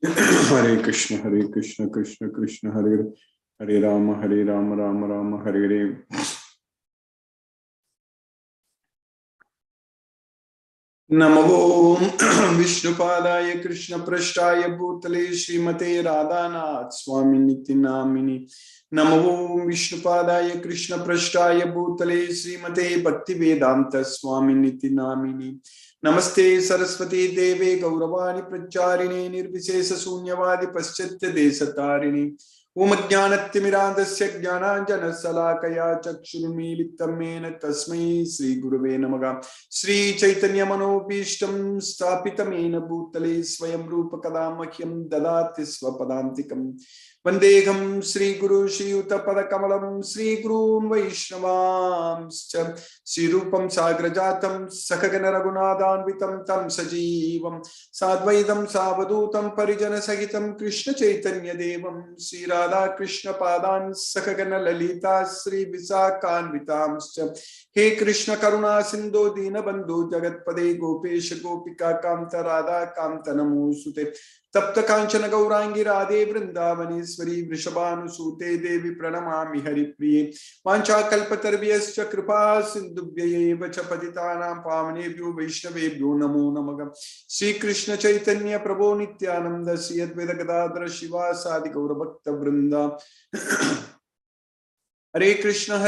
Hare Krishna, Krishna Krishna, Hare Hare Rama, Rama Rama, Hare Hare. Namo Vishnupadaya Krishna Prashtaya Bhutale Srimate Radhanath Swami Niti Namini. Namo Vishnupadaya Krishna Prashtaya Bhutale Srimate Bhaktivedanta Swami Niti Namini. Namaste Saraswati Deve Gauravani Pracharine Nirvisesa Sunyavadi Paschatya Desatarini. Om Jnanattimiradasya Jnananjana Salakaya Chakshurmilitam Mena Tasmai Sri Gurave Namaha. Sri Chaitanya Manopishtam Stapitamena Bhutale Swayam Rupa Kadamakyam Dadati Swapadantikam Vandegam Sri Guru Shri Uttapada Kamalam Sri Guru Vaishnavam Sri Rupam Sagrajatam Sakagana Ragunadanvitam Tam Sajivam Sadvaidam Savadutam Parijana Sagitam Krishna Chaitanya Devam Sri Radha Krishna Padan Sakagana Lalita Sri Visakanvitam He Krishna Karuna Sindhu Dina Bandhu Jagatpade Gopesha Gopika Kamta Radha Kamta Namo Sute Tapta Kanchana Gaurangi Radhe Vrindavaneswari Vrishabhanu Sute Devi Pranamami Hari Priye Vancha Kalpatarvyascha Kripa Sindhubhyaye Vacha Patitanam Pavanebhyo Vaishnavebhyo Namo Namaha Sri Krishna Chaitanya Prabhu Nityananda Sri Advaita Gadadhara Shiva Sadi Gaura Bhakta Vrinda Hare Krishna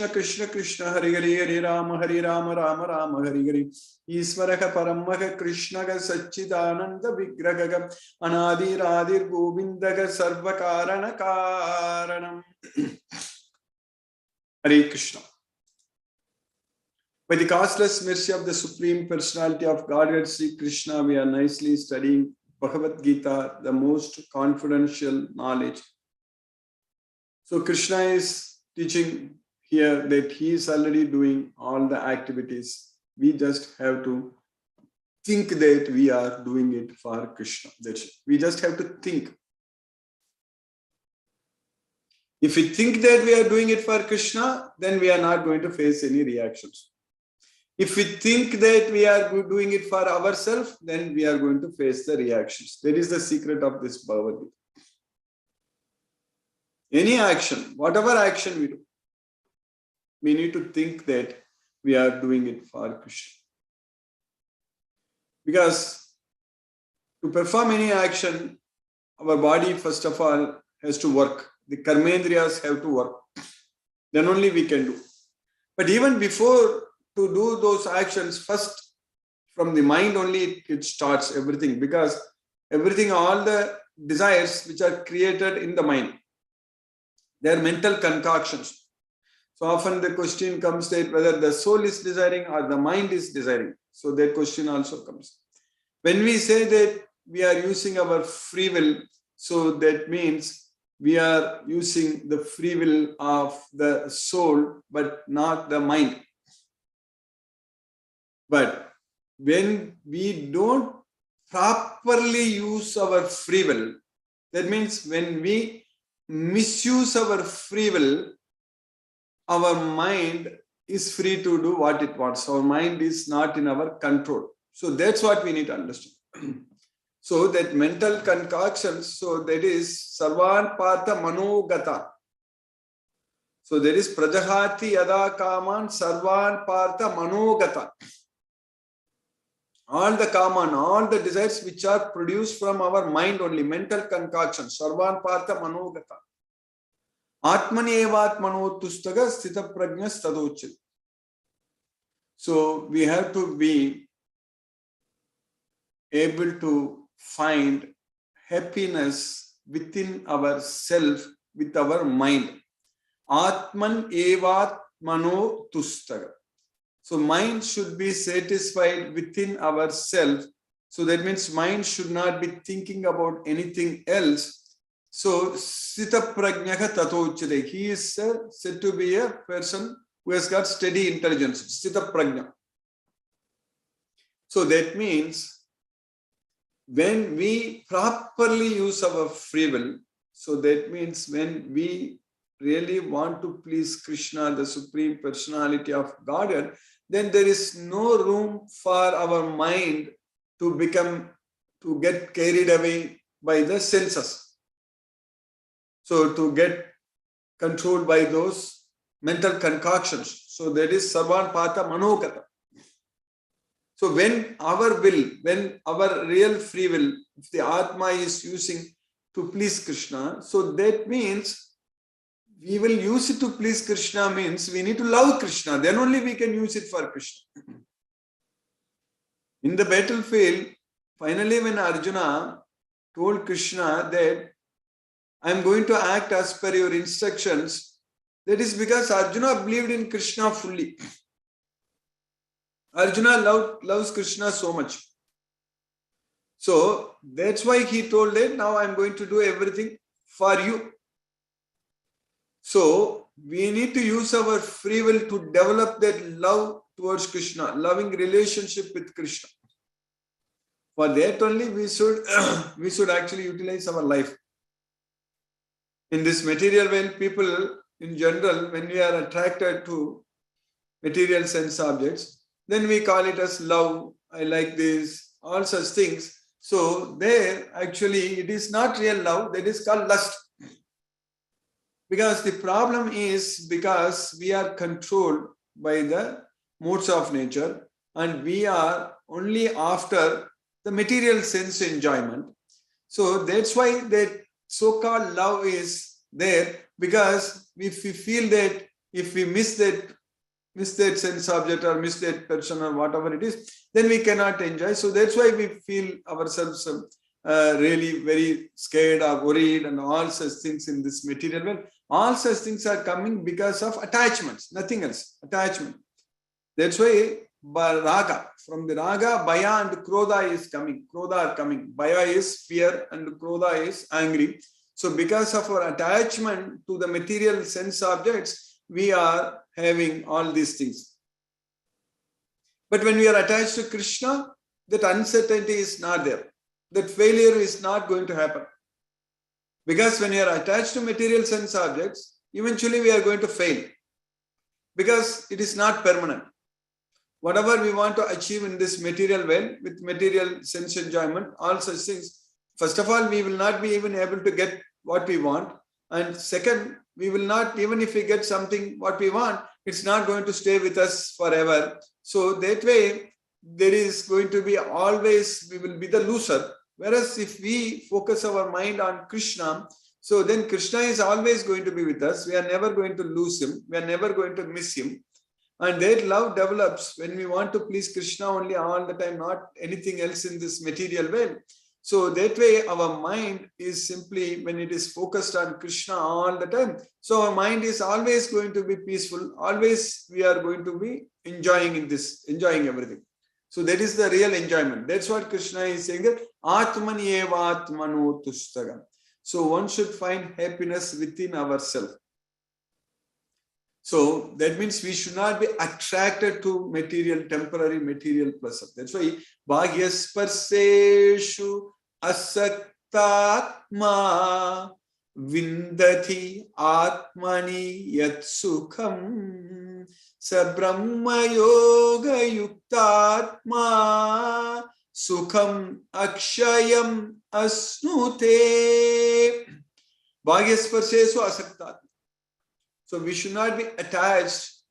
Krishna Krishna Hare Hare Hare Rama Rama Rama Hare Hare Isvaraha Paramaha Krishnaga Satchidananda Vigraha Anadi Radhir Govindaga Sarvakarana Karanam. Hare Krishna. By the causeless mercy of the Supreme Personality of Godhead Sri Krishna, we are nicely studying Bhagavad Gita, the most confidential knowledge. So Krishna is teaching here that he is already doing all the activities. We just have to think that we are doing it for Krishna. That's it. We just have to think. If we think that we are doing it for Krishna, then we are not going to face any reactions. If we think that we are doing it for ourselves, then we are going to face the reactions. That is the secret of this Bhagavad Gita. Any action, whatever action we do, we need to think that we are doing it for Krishna. Because to perform any action, our body first of all has to work. The karmendriyas have to work. Then only we can do. But even before to do those actions, first from the mind only it starts everything. Because everything, all the desires which are created in the mind, they are mental concoctions. So often the question comes that whether the soul is desiring or the mind is desiring. So that question also comes. When we say that we are using our free will, so that means we are using the free will of the soul, but not the mind. But when we don't properly use our free will, that means when we misuse our free will, our mind is free to do what it wants. Our mind is not in our control. So that's what we need to understand. So that mental concoctions, so that is Sarvan Partha Manogata. So there is Prajahati Yada Kaman Sarvan Partha Manogata. All the kaman, all the desires which are produced from our mind only, mental concoctions, Sarvan Partha Manogata. Atmani Evatmano Tustaga Sthita Prajna Stadochil. So we have to be able to find happiness within ourself, with our mind. Atman Evatmano Tustaga. So mind should be satisfied within ourselves. So that means mind should not be thinking about anything else. So Sita Prajnaha Tatochade. He is said to be a person who has got steady intelligence. Sita Prajna. So that means when we properly use our free will, so that means when we really want to please Krishna, the Supreme Personality of Godhead, then there is no room for our mind to get carried away by the senses. So to get controlled by those mental concoctions. So that is Sarvan Pata Manokata. So when our will, when our real free will, if the Atma is using to please Krishna, so that means we will use it to please Krishna means we need to love Krishna. Then only we can use it for Krishna. In the battlefield, finally when Arjuna told Krishna that I am going to act as per your instructions, that is because Arjuna believed in Krishna fully. Arjuna loves Krishna so much. So that's why he told that now I am going to do everything for you. So we need to use our free will to develop that love towards Krishna, loving relationship with Krishna. For that only we should actually utilize our life. In this material world, people in general, when we are attracted to material sense objects, then we call it as love, I like this, all such things. So there actually it is not real love, that is called lust. Because the problem is because we are controlled by the modes of nature and we are only after the material sense enjoyment. So that's why that so-called love is there, because if we feel that if we miss that sense object or miss that person or whatever it is, then we cannot enjoy. So that's why we feel ourselves really very scared or worried and all such things in this material world. All such things are coming because of attachments, nothing else, attachment. That's why raga, from the raga, bhaya and krodha is coming. Krodha are coming. Bhaya is fear and krodha is angry. So because of our attachment to the material sense objects, we are having all these things. But when we are attached to Krishna, that uncertainty is not there. That failure is not going to happen. Because when you are attached to material sense objects, eventually we are going to fail. Because it is not permanent. Whatever we want to achieve in this material world, with material sense enjoyment, all such things, first of all, we will not be even able to get what we want. And second, we will not, even if we get something what we want, it's not going to stay with us forever. So that way, there is going to be always, we will be the loser. Whereas if we focus our mind on Krishna, so then Krishna is always going to be with us. We are never going to lose him. We are never going to miss him. And that love develops when we want to please Krishna only all the time, not anything else in this material world. So that way our mind is simply, when it is focused on Krishna all the time, so our mind is always going to be peaceful. Always we are going to be enjoying everything. So that is the real enjoyment. That's what Krishna is saying, that Atmani eva atmano tushtagam. So one should find happiness within ourselves. So that means we should not be attracted to material, temporary material pleasure. That's why Bhagyasparseshu asaktatma vindati atmani yat sukham sabrahma yoga yuktatma sukham akshayam asnute. Bhagyasparseshu asaktatma. So we should not be attached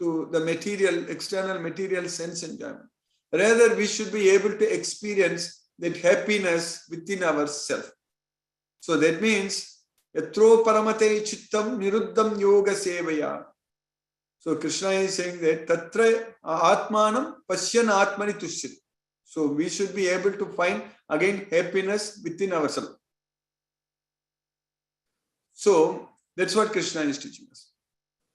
to the material, external material sense enjoyment. Rather, we should be able to experience that happiness within ourselves. So that means, yatro paramate chittam niruddham yoga sevaya. So Krishna is saying that tatra atmanam pasyan atmani tushit. So we should be able to find again happiness within ourselves. So that's what Krishna is teaching us.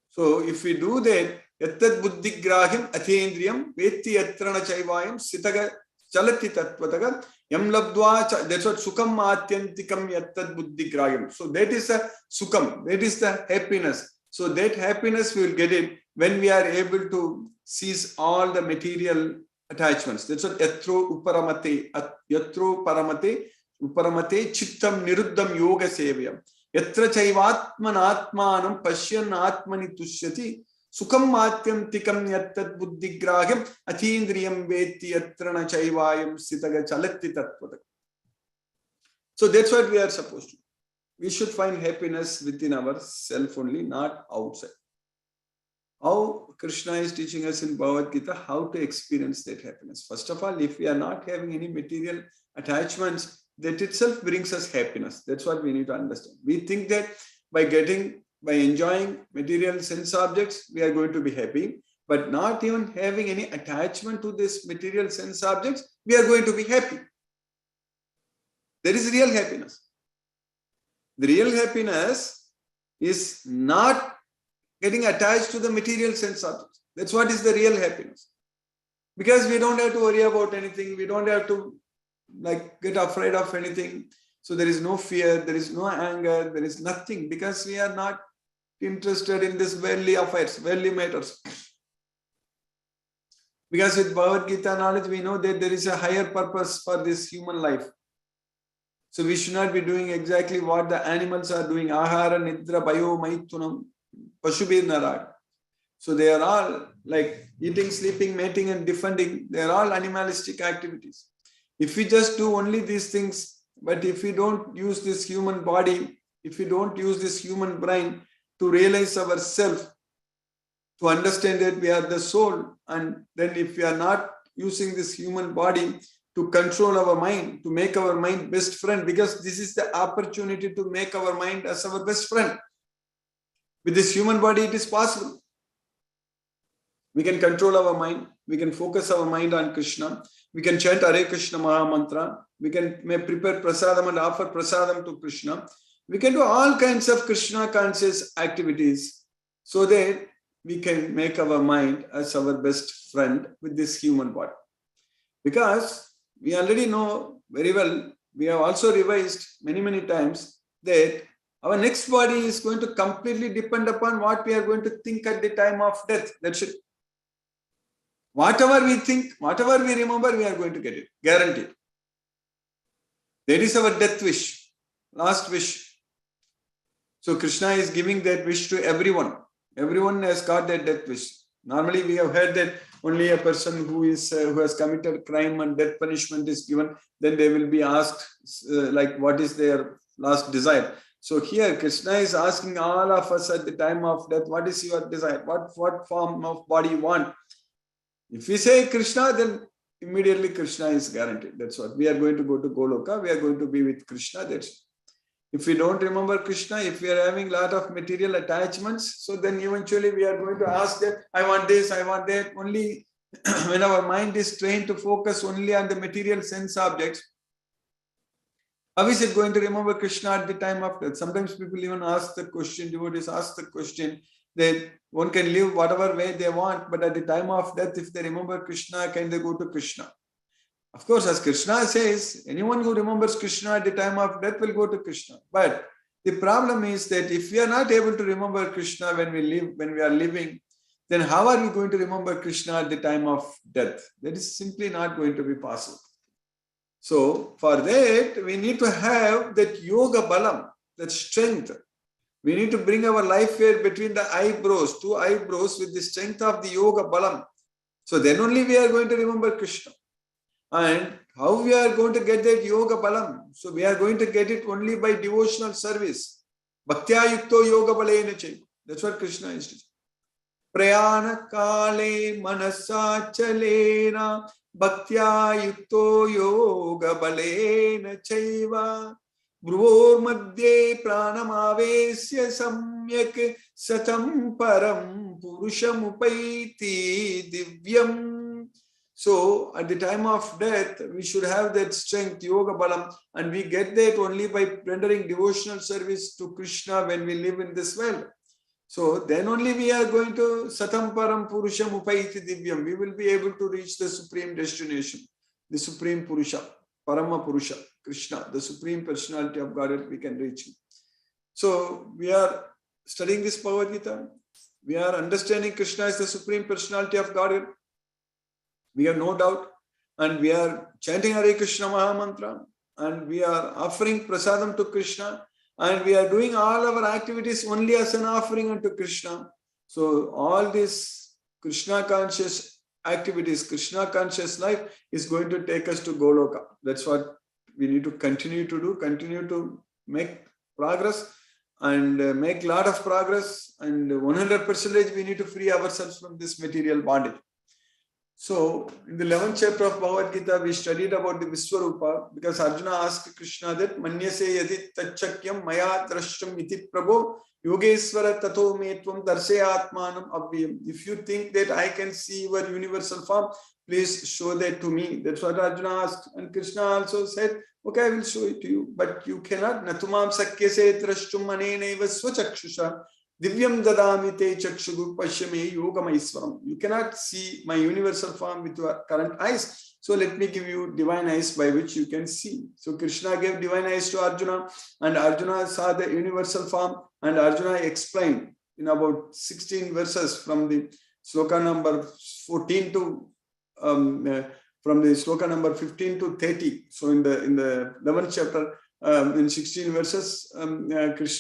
So if we do that, yattad buddhigrahyam athendriyam vetti yatrana chaivayam sitaga chalati tattvataga yam labdva. That's what sukham atyantikam yattad buddhigrahyam. So that is a sukham. That is the happiness. So that happiness we will get it when we are able to cease all the material attachments. That's what yatro paramate chittam niruddham yoga sevayam. Yatra chaivatman atmanam pashyan atmani tushyati sukham matyantikam yattad buddhigrahyam atindriyam vetti yatrana chaivayam sitaga chalatti tattvata. So that's what we are supposed to do. We should find happiness within ourselves only, not outside. How Krishna is teaching us in Bhagavad Gita how to experience that happiness. First of all, if we are not having any material attachments, that itself brings us happiness. That's what we need to understand. We think that by enjoying material sense objects, we are going to be happy, but not even having any attachment to this material sense objects, we are going to be happy. There is real happiness. The real happiness is not getting attached to the material sense objects. That's what is the real happiness. Because we don't have to worry about anything. We don't have to get afraid of anything. So there is no fear, there is no anger, there is nothing, because we are not interested in this worldly affairs, worldly matters. Because with Bhagavad Gita knowledge, we know that there is a higher purpose for this human life. So we should not be doing exactly what the animals are doing. Ahara, Nidra, Bayo, Maitunam, Pashubir Narad. So they are all like eating, sleeping, mating and defending. They are all animalistic activities. If we just do only these things, but if we don't use this human body, if we don't use this human brain to realize ourselves, to understand that we are the soul, and then if we are not using this human body to control our mind, to make our mind best friend, because this is the opportunity to make our mind as our best friend. With this human body, it is possible. We can control our mind. We can focus our mind on Krishna. We can chant Hare Krishna Maha Mantra. We may prepare prasadam and offer prasadam to Krishna. We can do all kinds of Krishna conscious activities so that we can make our mind as our best friend with this human body. Because we already know very well, we have also revised many times that our next body is going to completely depend upon what we are going to think at the time of death. That's it. Whatever we think, whatever we remember, we are going to get it. Guaranteed. That is our death wish. Last wish. So Krishna is giving that wish to everyone. Everyone has got that death wish. Normally we have heard that only a person who has committed crime and death punishment is given, then they will be asked what is their last desire. So here Krishna is asking all of us at the time of death, what is your desire? What form of body you want? If we say Krishna, then immediately Krishna is guaranteed. That's what. We are going to go to Goloka. We are going to be with Krishna. That's it. If we don't remember Krishna, if we are having a lot of material attachments, so then eventually we are going to ask that, I want this, I want that. Only when our mind is trained to focus only on the material sense objects, how is it going to remember Krishna at the time of death? Sometimes people even ask the question, devotees ask the question, that one can live whatever way they want, but at the time of death, if they remember Krishna, can they go to Krishna? Of course, as Krishna says, anyone who remembers Krishna at the time of death will go to Krishna. But the problem is that if we are not able to remember Krishna when we are living, then how are we going to remember Krishna at the time of death? That is simply not going to be possible. So for that, we need to have that yoga balam, that strength. We need to bring our life here between the eyebrows, two eyebrows, with the strength of the yoga balam. So then only we are going to remember Krishna. And how we are going to get that yoga balam? So we are going to get it only by devotional service. Bhaktya yukto yoga balena chaiva. That's what Krishna is teaching. Prayana kale manasa chalena bhaktya yukto yoga balena chaiva. Bruvor madhye pranamavesya samyak satam param purusham upaiti divyam. So at the time of death, we should have that strength, yoga balam, and we get that only by rendering devotional service to Krishna when we live in this world. So then only we are going to satam param purusham upaiti divyam. We will be able to reach the supreme destination, the supreme purusha, parama purusha, Krishna, the supreme personality of Godhead. We can reach him. So we are studying this Bhagavad Gita. We are understanding Krishna as the supreme personality of Godhead. We have no doubt, and we are chanting Hare Krishna Maha Mantra, and we are offering prasadam to Krishna, and we are doing all our activities only as an offering unto Krishna. So all these Krishna conscious activities, Krishna conscious life is going to take us to Goloka. That's what we need to continue to do, continue to make progress and make a lot of progress, and 100% we need to free ourselves from this material bondage. So in the 11th chapter of Bhagavad Gita, we studied about the Viswarupa, because Arjuna asked Krishna that Manyase yadi tachakyam maya drashtam iti prabho yogeswara tato me tvam darsayatmanam avyam. If you think that I can see your universal form, please show that to me. That's what Arjuna asked. And Krishna also said, okay, I will show it to you, but you cannot. Natumam sakyase drashtum anenaiva swachakshusha divyam dadami te chakshugu pashyame yogamaiswaram. You cannot see my universal form with your current eyes. So let me give you divine eyes by which you can see. So Krishna gave divine eyes to Arjuna, and Arjuna saw the universal form, and Arjuna explained in about 16 verses from the sloka number 14 to from the sloka number 15 to 30. So in the 11th chapter, in 16 verses,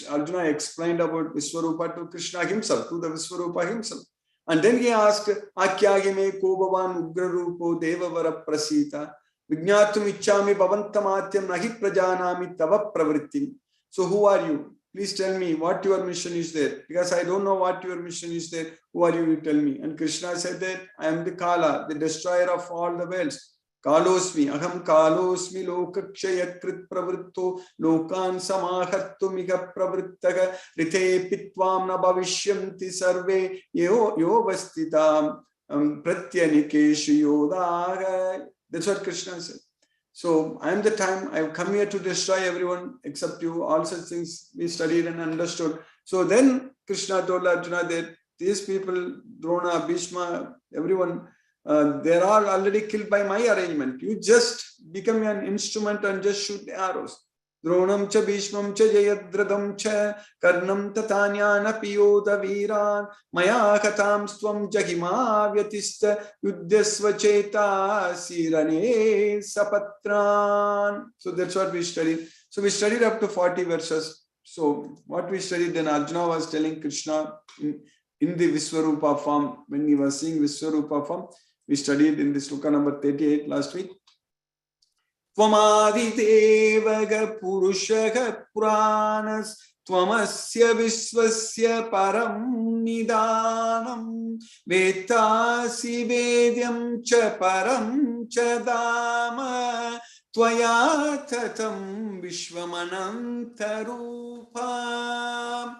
Arjuna explained about Viswarupa to Krishna himself, to the Viswarupa himself. And then he asked, Akyagime ko bhavan ugra rupo devavara prasita vijnatum ichchami bhavantamatyam nahi prajanami tava pravrittim. So who are you? Please tell me what your mission is there, because I don't know what your mission is there. Who are you? You tell me. And Krishna said that I am the Kala, the destroyer of all the worlds. Kalosmi, aham kalosmi lokakshaya krit pravritto lokan samahattumiga pravrittaga rite pitvam na bhavishyanti sarve yo vastitam pratyanikeshu yodaga. That's what Krishna said. So I am the time, I have come here to destroy everyone except you. All such things we studied and understood. So then Krishna told Arjuna that these people, Drona, Bhishma, everyone, they're all already killed by my arrangement. You just become an instrument and just shoot the arrows. Dronam cha Bhishmam cha Jayadradam cha Karnam tatanyana piyoda viran maya katam stvam jahima vyatista yuddhasva cheta sirane sapatran. So that's what we studied. So we studied up to 40 verses. So what we studied, then Arjuna was telling Krishna in the Viswarupa form, when he was seeing Viswarupa form, we studied in the sloka number 38 last week. Tvamadidevaga purushaha puranas tvamasya visvasya param nidanam vetasi vedyam cha param cha dama tvaya tatam vishwamanantarupa.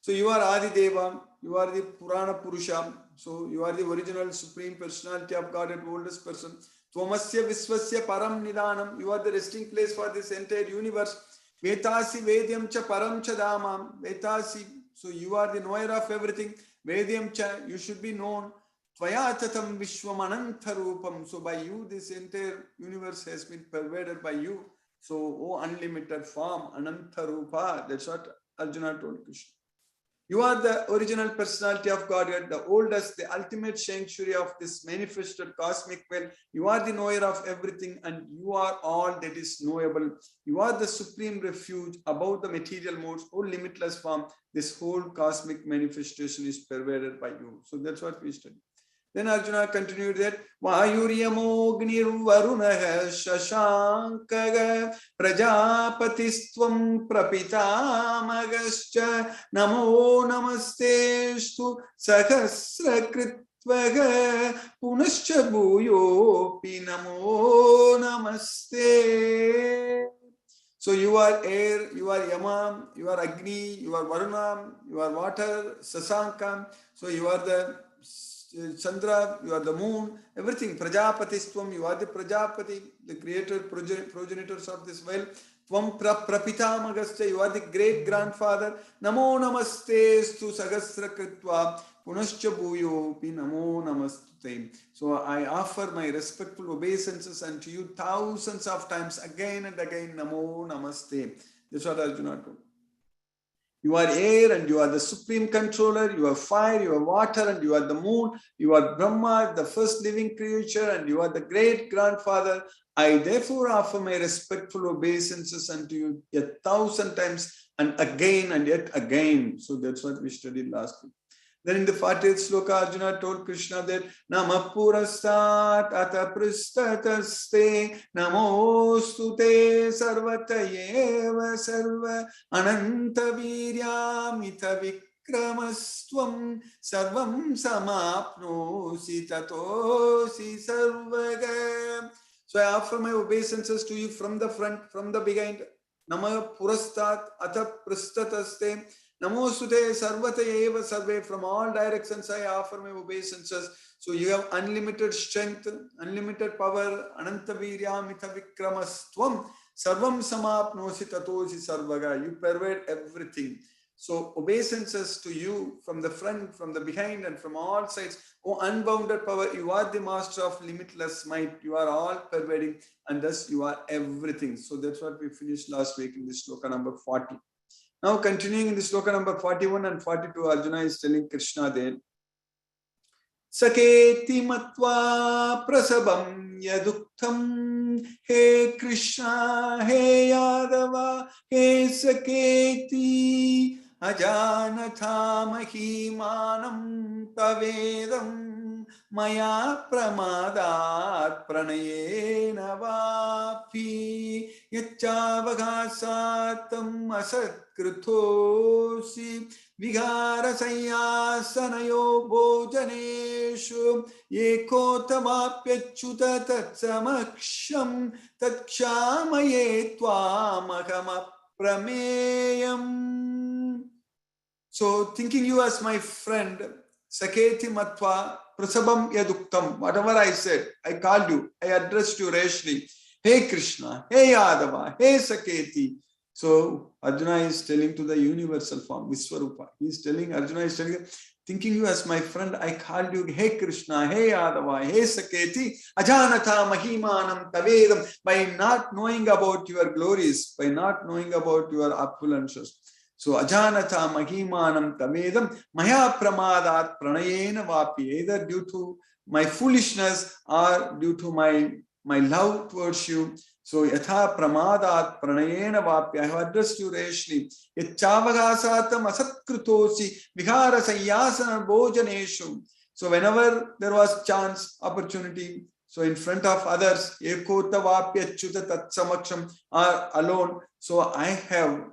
So you are Adideva, you are the Purana Purusha, so you are the original Supreme Personality of God and oldest person. Tvamasya Visvasya Param Nidanam, you are the resting place for this entire universe. Vetasi Vedyam Cha Param Cha Dhamam, Vetasi, so you are the knower of everything. Vedyam Cha, you should be known. Tvayatatam Vishwamanantarupam, so by you this entire universe has been pervaded by you. So, oh unlimited form, Anantarupa, that's what Arjuna told Krishna. You are the original personality of Godhead, the oldest, the ultimate sanctuary of this manifested cosmic well. You are the knower of everything, and you are all that is knowable. You are the supreme refuge above the material modes, O limitless form. This whole cosmic manifestation is pervaded by you. So that's what we study. Then Arjuna continued that Vayuryamogniruvarunaha shashankaga prajapatistvam prapitamagascha namo namastestu sahasrakritvaga punascha bhuyopi namo namaste. So you are air, you are Yama, you are Agni, you are Varuna, you are water, Sasankam. So you are the Chandra, you are the moon, everything. Prajapatistvam, you are the Prajapati, the creator, progenitors of this well. Tvam prapitamagascha, you are the great grandfather. Namo namastestu sahasrakritva punascha bhuyopi namo namaste. So I offer my respectful obeisances unto you thousands of times, again and again. Namo namaste. That's what Arjuna told. You are air and you are the supreme controller, you are fire, you are water and you are the moon, you are Brahma, the first living creature, and you are the great grandfather. I therefore offer my respectful obeisances unto you 1,000 times and yet again. So that's what we studied last week. Then in the 40th sloka, Arjuna told Krishna that Nama Purastat Ata Pristataste Namostute Sarvatayeva Sarva Ananta Viryamita Vikramastvam Sarvam Samapnosi Tatosi Sarvaga. So I offer my obeisances to you from the front, from the behind. Nama Purastat Ata Pristataste Namosute Sarvata Eva Sarve, from all directions I offer my obeisances. So you have unlimited strength, unlimited power, Ananta Viryamita Vikramastvam, Sarvam Samapnosi Tatosi Sarvaga. You pervade everything. So obeisances to you from the front, from the behind, and from all sides. O unbounded power, you are the master of limitless might. You are all pervading, and thus you are everything. So that's what we finished last week in this sloka number 40. Now continuing in the sloka number 41 and 42, Arjuna is telling Krishna then, Saketi matva prasabam yaduktam, He Krishna, He Yadava, He Saketi, Ajanatha mahimanam tavedam, Maya pramadat pranayena vapi, Yachavagasatam asat Krutosi Vigara Sayasanayo Bojaneshu Yekotamapyachuta Tatsamaksham Tatshamaye Twamahama Prameyam. So thinking you as my friend, Saketi Matva Prasabam Yaduktam, whatever I said, I called you, I addressed you rashly. Hey Krishna, Hey Yadava, Hey Saketi. So Arjuna is telling to the universal form, Viswarupa. Arjuna is telling, thinking you as my friend, I called you, Hey Krishna, Hey Yadava, Hey Saketi, Ajanatha Mahimanam Tavedam, by not knowing about your glories, by not knowing about your opulences. So Ajanatha Mahimanam Tavedam, Maya Pramadat Pranayena Vapi, either due to my foolishness or due to my love towards you. So yatha pramadat pranayena vapya, I have addressed you rashly. Yachavagasatam asatkrutosi vihara sayyasana bhojaneshu. So whenever there was chance, opportunity, so in front of others, ekota vapya chuta tatsamaksham, or alone, so I have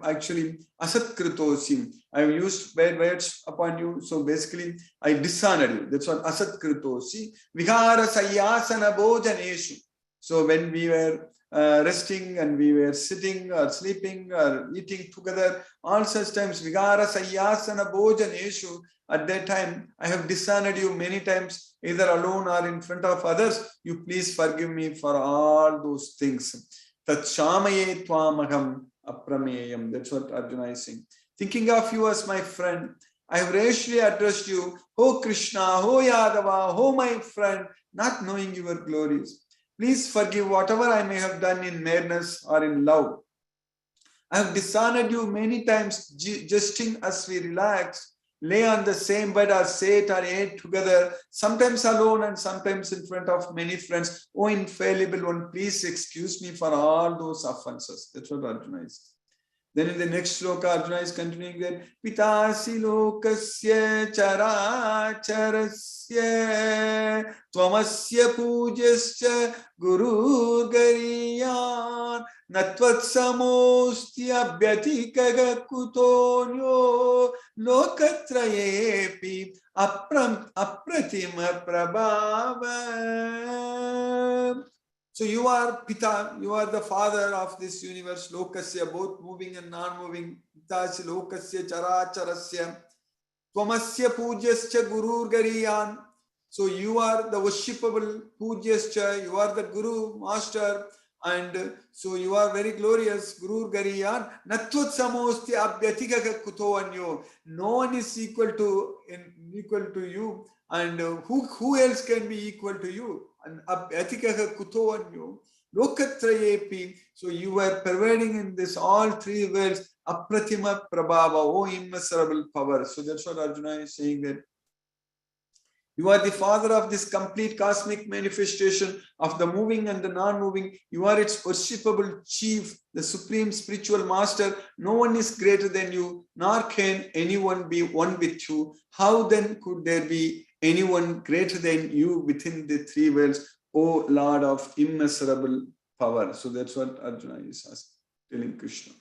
actually asatkrutosi. I have used bad words upon you. So basically, I dishonored you. That's what asatkrutosi vihara sayyasana bhojaneshu. So when we were resting and we were sitting or sleeping or eating together, all such times, vigara sayyasana bhojaneshu, at that time, I have dishonored you many times, either alone or in front of others. You please forgive me for all those things. Tat shamaye twamaham aprameyam. That's what Arjuna is saying. Thinking of you as my friend, I have rashly addressed you, O Krishna, O Yadava, O my friend, not knowing your glories. Please forgive whatever I may have done in madness or in love. I have dishonored you many times, jesting as we relaxed, lay on the same bed or sat or ate together, sometimes alone and sometimes in front of many friends. O infallible one, please excuse me for all those offenses. That's what Arjuna is. Then in the next sloka, Arjuna is continuing that Pitasi lokasya characharasya tvamasya pujasya guru gariyan natvat samostya bhyatika kutonyo lokatrayepi apratima prabhava. So you are Pita, you are the father of this universe, Lokasya, both moving and non-moving. Pitasi Lokasya Characharasya. Tvamasya Pujyascha Gurur Gariyan. So you are the worshipable Pujyascha, you are the Guru, Master, and so you are very glorious, Gurur Gariyan. Natvat Samosti Abhyatika Kutoanyo. No one is equal to you, and who else can be equal to you? And Abhyatikaha Kutoanyo, Lokatrayepi. So you were pervading in this all three worlds, Apratima Prabhava, O immeasurable power. So that's what Arjuna is saying, that You are the father of this complete cosmic manifestation of the moving and the non-moving. You are its worshipable chief, the supreme spiritual master. No one is greater than you, nor can anyone be one with you. How then could there be anyone greater than you within the three worlds, O Lord of immeasurable power? So that's what Arjuna is telling Krishna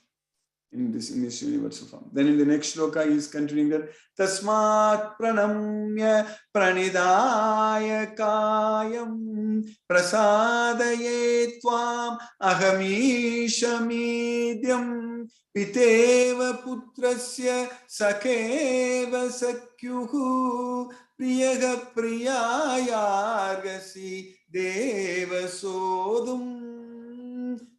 in this universal form. Then in the next shloka he is continuing that Tasmat pranamya pranidaya kayam prasadaye tvam ahamishamidhyam piteva putrasya sakeva sakyuhu priyaga priyayargasi deva sodum.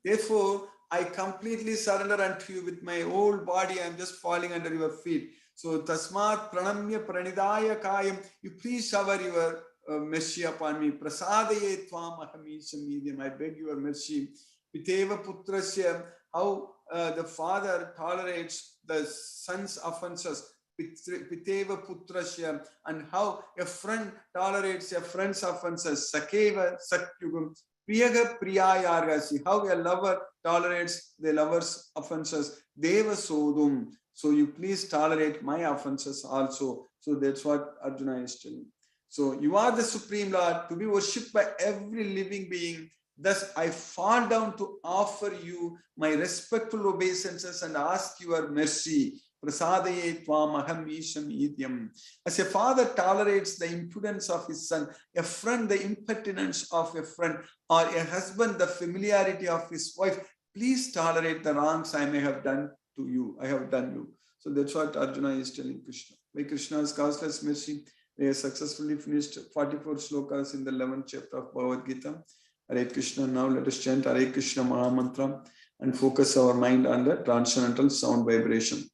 Therefore, I completely surrender unto you with my whole body. I am just falling under your feet. So, Tasmat Pranamya Pranidaya Kayam, you please shower your mercy upon me. Prasadaye Tvam Ahamisha Medium. I beg your mercy. Piteva Putrasya, how the father tolerates the son's offenses. Piteva Putrasya, and how a friend tolerates a friend's offenses. Sakeva Sakyugam. Priyaga Priyayargasi, how a lover tolerates the lover's offenses. Deva Sodum. So you please tolerate my offenses also. So that's what Arjuna is telling. So you are the Supreme Lord, to be worshipped by every living being. Thus I fall down to offer you my respectful obeisances and ask your mercy. Prasadaye tvam aham isham idyam. As a father tolerates the impudence of his son, a friend the impertinence of a friend, or a husband the familiarity of his wife, please tolerate the wrongs I may have done to you. I have done you. So that's what Arjuna is telling Krishna. By Krishna's causeless mercy, they have successfully finished 44 slokas in the 11th chapter of Bhagavad Gita. Hare Krishna. Now let us chant Hare Krishna Maha Mantra and focus our mind on the transcendental sound vibration.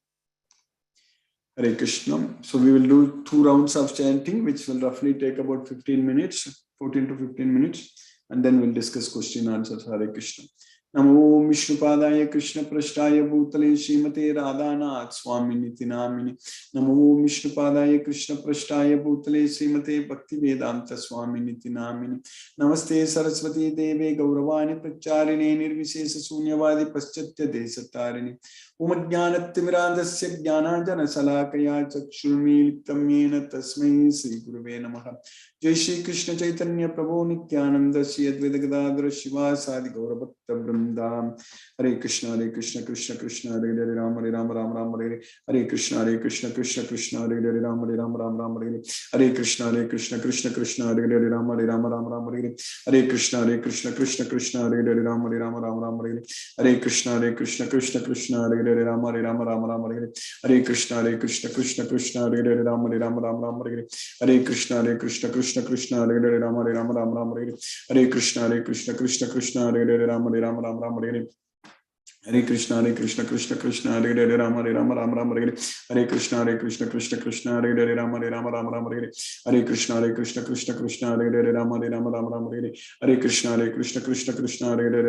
Hare Krishna. So we will do 2 rounds of chanting, which will roughly take about 15 minutes, 14 to 15 minutes, and then we'll discuss question and answers. Hare Krishna. Namo Vishnupadaya Krishna Prashtaya Bhutale Srimate Radhanath Swaminiti Namini. Namo Vishnupadaya Krishna Prashtaya Bhutale Srimate Bhakti Vedanta Swaminiti Namini. Namaste Saraswati Deve Gauravani Pracharine Nirvishesa Sunyavadi Paschatya Desatarini. Umajnanatimirandasya Jnananjana Salakaya Chakshurmilitam Yena Tasmai Sri Guruve Namaha. Jai Shri Krishna Chaitanya Prabhu Nityananda Shri Advaita Gadadhara Shiva Sadi Gaurabhakta Vrinda. Hare Krishna Krishna Krishna Hare Hare Rama Rama Rama Hare Hare Krishna Krishna Krishna Hare Hare Rama Rama Hare Hare Krishna Krishna Krishna Hare Hare Rama Rama Hare Hare Krishna Krishna Krishna Hare Hare Rama Rama Hare Hare Krishna Krishna Krishna Hare Hare Rama Rama Hare Hare Krishna Krishna Krishna Hare Hare Rama Rama Hare Hare Krishna Krishna Krishna Hare Hare Rama Rama Hare Hare Krishna Krishna Krishna Hare Hare Rama Rama Hare Hare Hare Krishna Krishna Hare Hare Rama Rama Hare Hare Krishna Krishna Krishna Hare Hare Rama Rama Hare Hare Krishna Krishna Krishna Hare Hare Rama Rama Hare Hare Krishna Krishna Krishna Hare Hare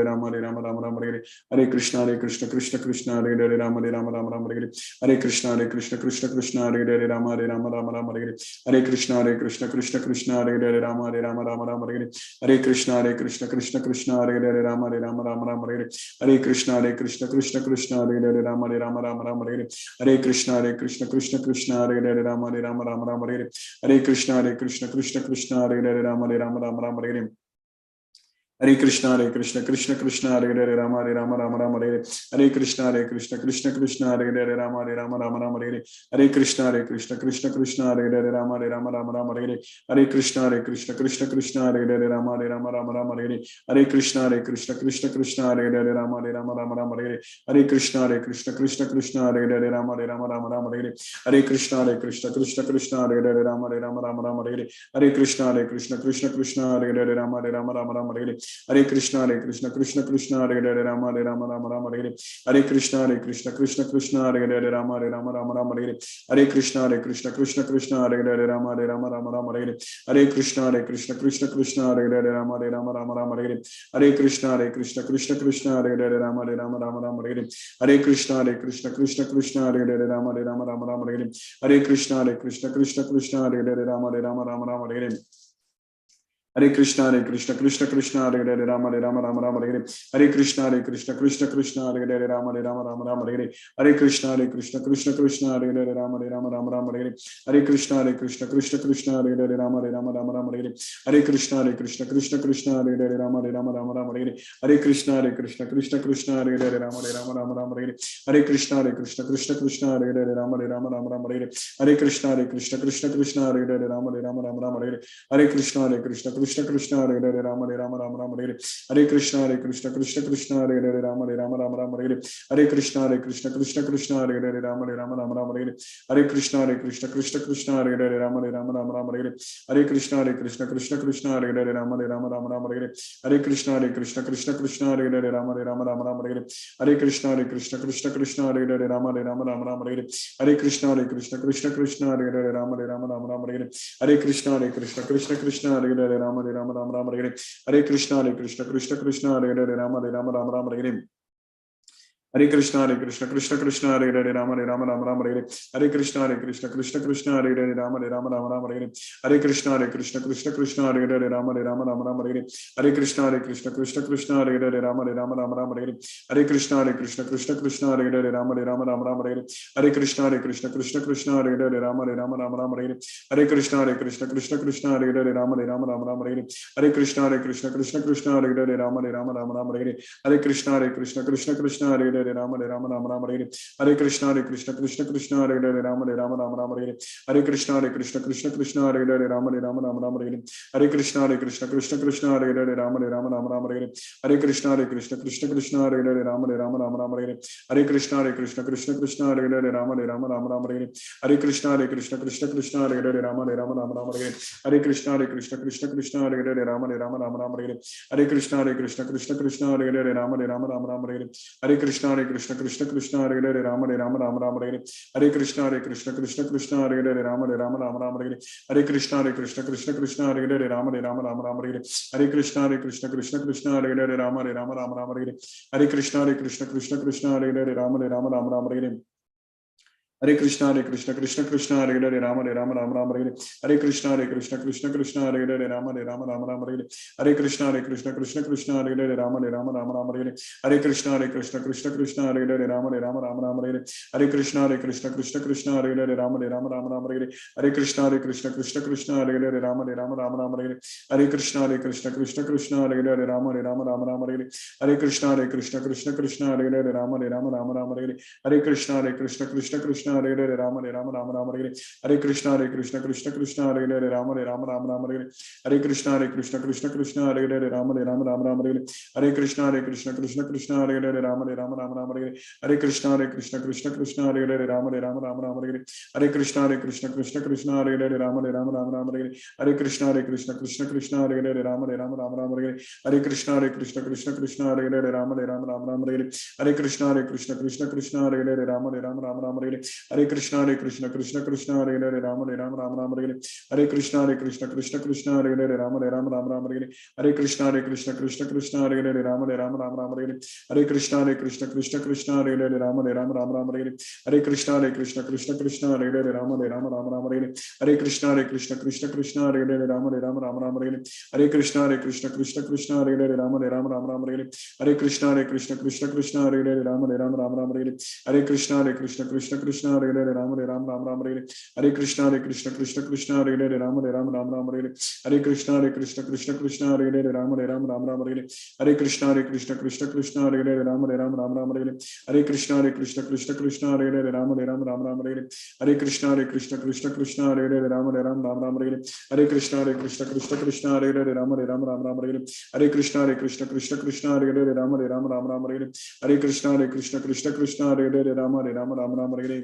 Rama Rama Hare Hare Krishna Krishna Krishna Hare Hare Rama Rama Hare Hare Krishna Krishna Krishna Hare Hare Rama Rama Hare Hare Krishna Krishna Krishna Hare Hare Rama Rama Hare Hare Krishna Krishna Krishna Hare Hare Rama Rama Hare Hare Krishna Krishna Krishna Hare Hare Rama Rama Hare Hare Krishna Krishna Krishna Hare Hare Rama Rama Hare Hare Krishna Krishna Krishna Hare Hare Rama Rama Hare Hare Hare Krishna Krishna Krishna Hare Hare Rama Rama Hare Hare Krishna Krishna Krishna Hare Hare Rama Rama Hare Hare Krishna Krishna Krishna Hare Hare Rama Rama Hare Hare Krishna Krishna Krishna Hare Hare Rama Rama Hare Hare Krishna Krishna Krishna Hare Hare Rama Rama Hare Hare Krishna Krishna Krishna Hare Hare Rama Rama Hare Hare Krishna Krishna Krishna Hare Hare Rama Rama Hare Hare Krishna Krishna Krishna Hare Hare Rama Rama Hare Hare Krishna Krishna Krishna Hare Hare Rama Rama Rama Hare Hare Krishna Krishna Krishna Hare Hare Rama Rama Hare Hare Krishna Krishna Krishna Hare Hare Rama Rama Hare Hare Krishna Krishna Hare Hare Rama Rama Hare Hare Krishna Krishna Hare Hare Rama Rama Hare Hare Krishna Krishna Hare Hare Rama Rama Hare Hare Krishna Krishna Hare Hare Rama Rama Hare Hare Krishna Krishna Hare Hare Rama Rama Hare Hare Krishna Krishna Hare Hare Rama Rama Hare Hare Krishna Krishna Hare Hare Rama Rama Hare Hare Krishna Krishna Hare Hare Rama Rama Hare Hare Krishna Krishna Hare Hare Rama Rama Hare Hare Krishna Krishna Hare Hare Rama Rama Hare Hare Krishna Krishna Hare Hare Rama Rama Hare Hare Krishna Krishna Hare Hare Rama Rama Hare Hare Krishna Krishna Hare Hare Rama Rama Hare Hare Krishna Krishna Hare Hare Rama Rama Hare Hare Krishna Krishna Hare Hare Rama Rama Hare Hare Krishna Krishna Hare Hare Rama Rama Hare Hare Krishna Krishna Hare Hare Rama Rama Hare Hare Krishna Krishna Hare Hare Rama Rama Hare Hare Krishna Krishna Hare Hare Rama Rama Hare Hare Krishna Krishna Hare Hare Rama Rama Hare Hare Krishna Krishna Hare Hare Rama Rama Hare Hare Krishna Krishna Hare Hare Rama Rama Hare Hare Hare Krishna Krishna Hare Hare Rama Rama Hare Hare Krishna Krishna Hare Hare Rama Rama Hare Hare Krishna Krishna Hare Hare Rama Rama Hare Hare Krishna Krishna Hare Hare Rama Rama Hare Hare Krishna Krishna Hare Hare Rama Rama Hare Hare Krishna Krishna Hare Hare Rama Rama Hare Hare Krishna Krishna Hare Hare Rama Rama Hare Hare Krishna Krishna Hare Hare Rama Rama Hare Hare Krishna Krishna Hare Hare Rama Rama Hare Hare Krishna Krishna Hare Hare Rama Rama Hare Hare Krishna Krishna Hare Hare Rama Rama Hare Hare Krishna Krishna Hare Hare Rama Rama Hare Hare Krishna Krishna Hare Hare Rama Rama Hare Hare Krishna Krishna Hare Hare Rama Rama Hare Hare Krishna Krishna Hare Hare Rama Rama Hare Hare Krishna Krishna Hare Hare Rama Rama Hare Hare Krishna Krishna Hare Hare Rama Rama Hare Hare Krishna Krishna Hare Hare Rama Rama Hare Hare Krishna Krishna Hare Hare Rama Rama Hare Hare Krishna Krishna Hare Hare Rama Rama Hare Hare Krishna Krishna Hare Hare Rama Rama Hare Hare Krishna Krishna Hare Hare Rama Rama Hare Hare Krishna Krishna Hare Hare Rama Rama Hare Hare Krishna Krishna Hare Hare Rama Rama Hare Hare Krishna Krishna Hare Hare Rama Rama Hare Hare Krishna Krishna Hare Hare Rama Rama Hare Hare Krishna Krishna Hare Hare Rama Rama Hare Hare Krishna Krishna Hare Hare Rama Rama Hare Hare Krishna Krishna Hare Hare Rama Rama Hare Hare Krishna Krishna Hare Hare Rama Rama Hare Hare Krishna Krishna Hare Hare Rama Rama Hare Hare Krishna Krishna Hare Hare Rama Rama Hare Hare Krishna Krishna Hare Hare Rama Rama Hare Hare Krishna Krishna Hare Hare Rama Rama Hare Hare Krishna Krishna Hare Hare Rama Rama Hare Hare Krishna Krishna Hare Hare Rama Rama Hare Hare Krishna Krishna Hare Hare Rama Rama Hare Hare Krishna Krishna Hare Hare Rama Rama Hare Hare Krishna Krishna Hare Hare Rama Rama Hare Hare Krishna Krishna Hare Hare Rama Rama Hare Hare Krishna Krishna Hare Hare Rama Rama Hare Hare Krishna Krishna Hare Hare Rama Rama Hare Hare Krishna Krishna Hare Hare Rama Rama Hare Hare Krishna Krishna Hare Hare Rama Rama Hare Hare Krishna Krishna Hare Hare Rama Rama Hare Hare Krishna Krishna Hare Hare Rama Rama Hare Hare Krishna Krishna Hare Hare Rama Rama Hare Hare Krishna Krishna Hare Hare Rama Rama Hare Hare Krishna Krishna Hare Hare Rama Rama Hare Hare Krishna Krishna Hare Hare Rama Rama Hare Hare Krishna Krishna Hare Hare Rama Rama Hare Hare Krishna Krishna Hare Hare Rama Rama Hare Hare Krishna Krishna Hare Hare Rama Rama Hare Hare Krishna Krishna Hare Hare Rama Rama Hare Hare Krishna Krishna Hare Hare Rama Rama Hare Hare Krishna Krishna Hare Hare Rama Rama Hare Hare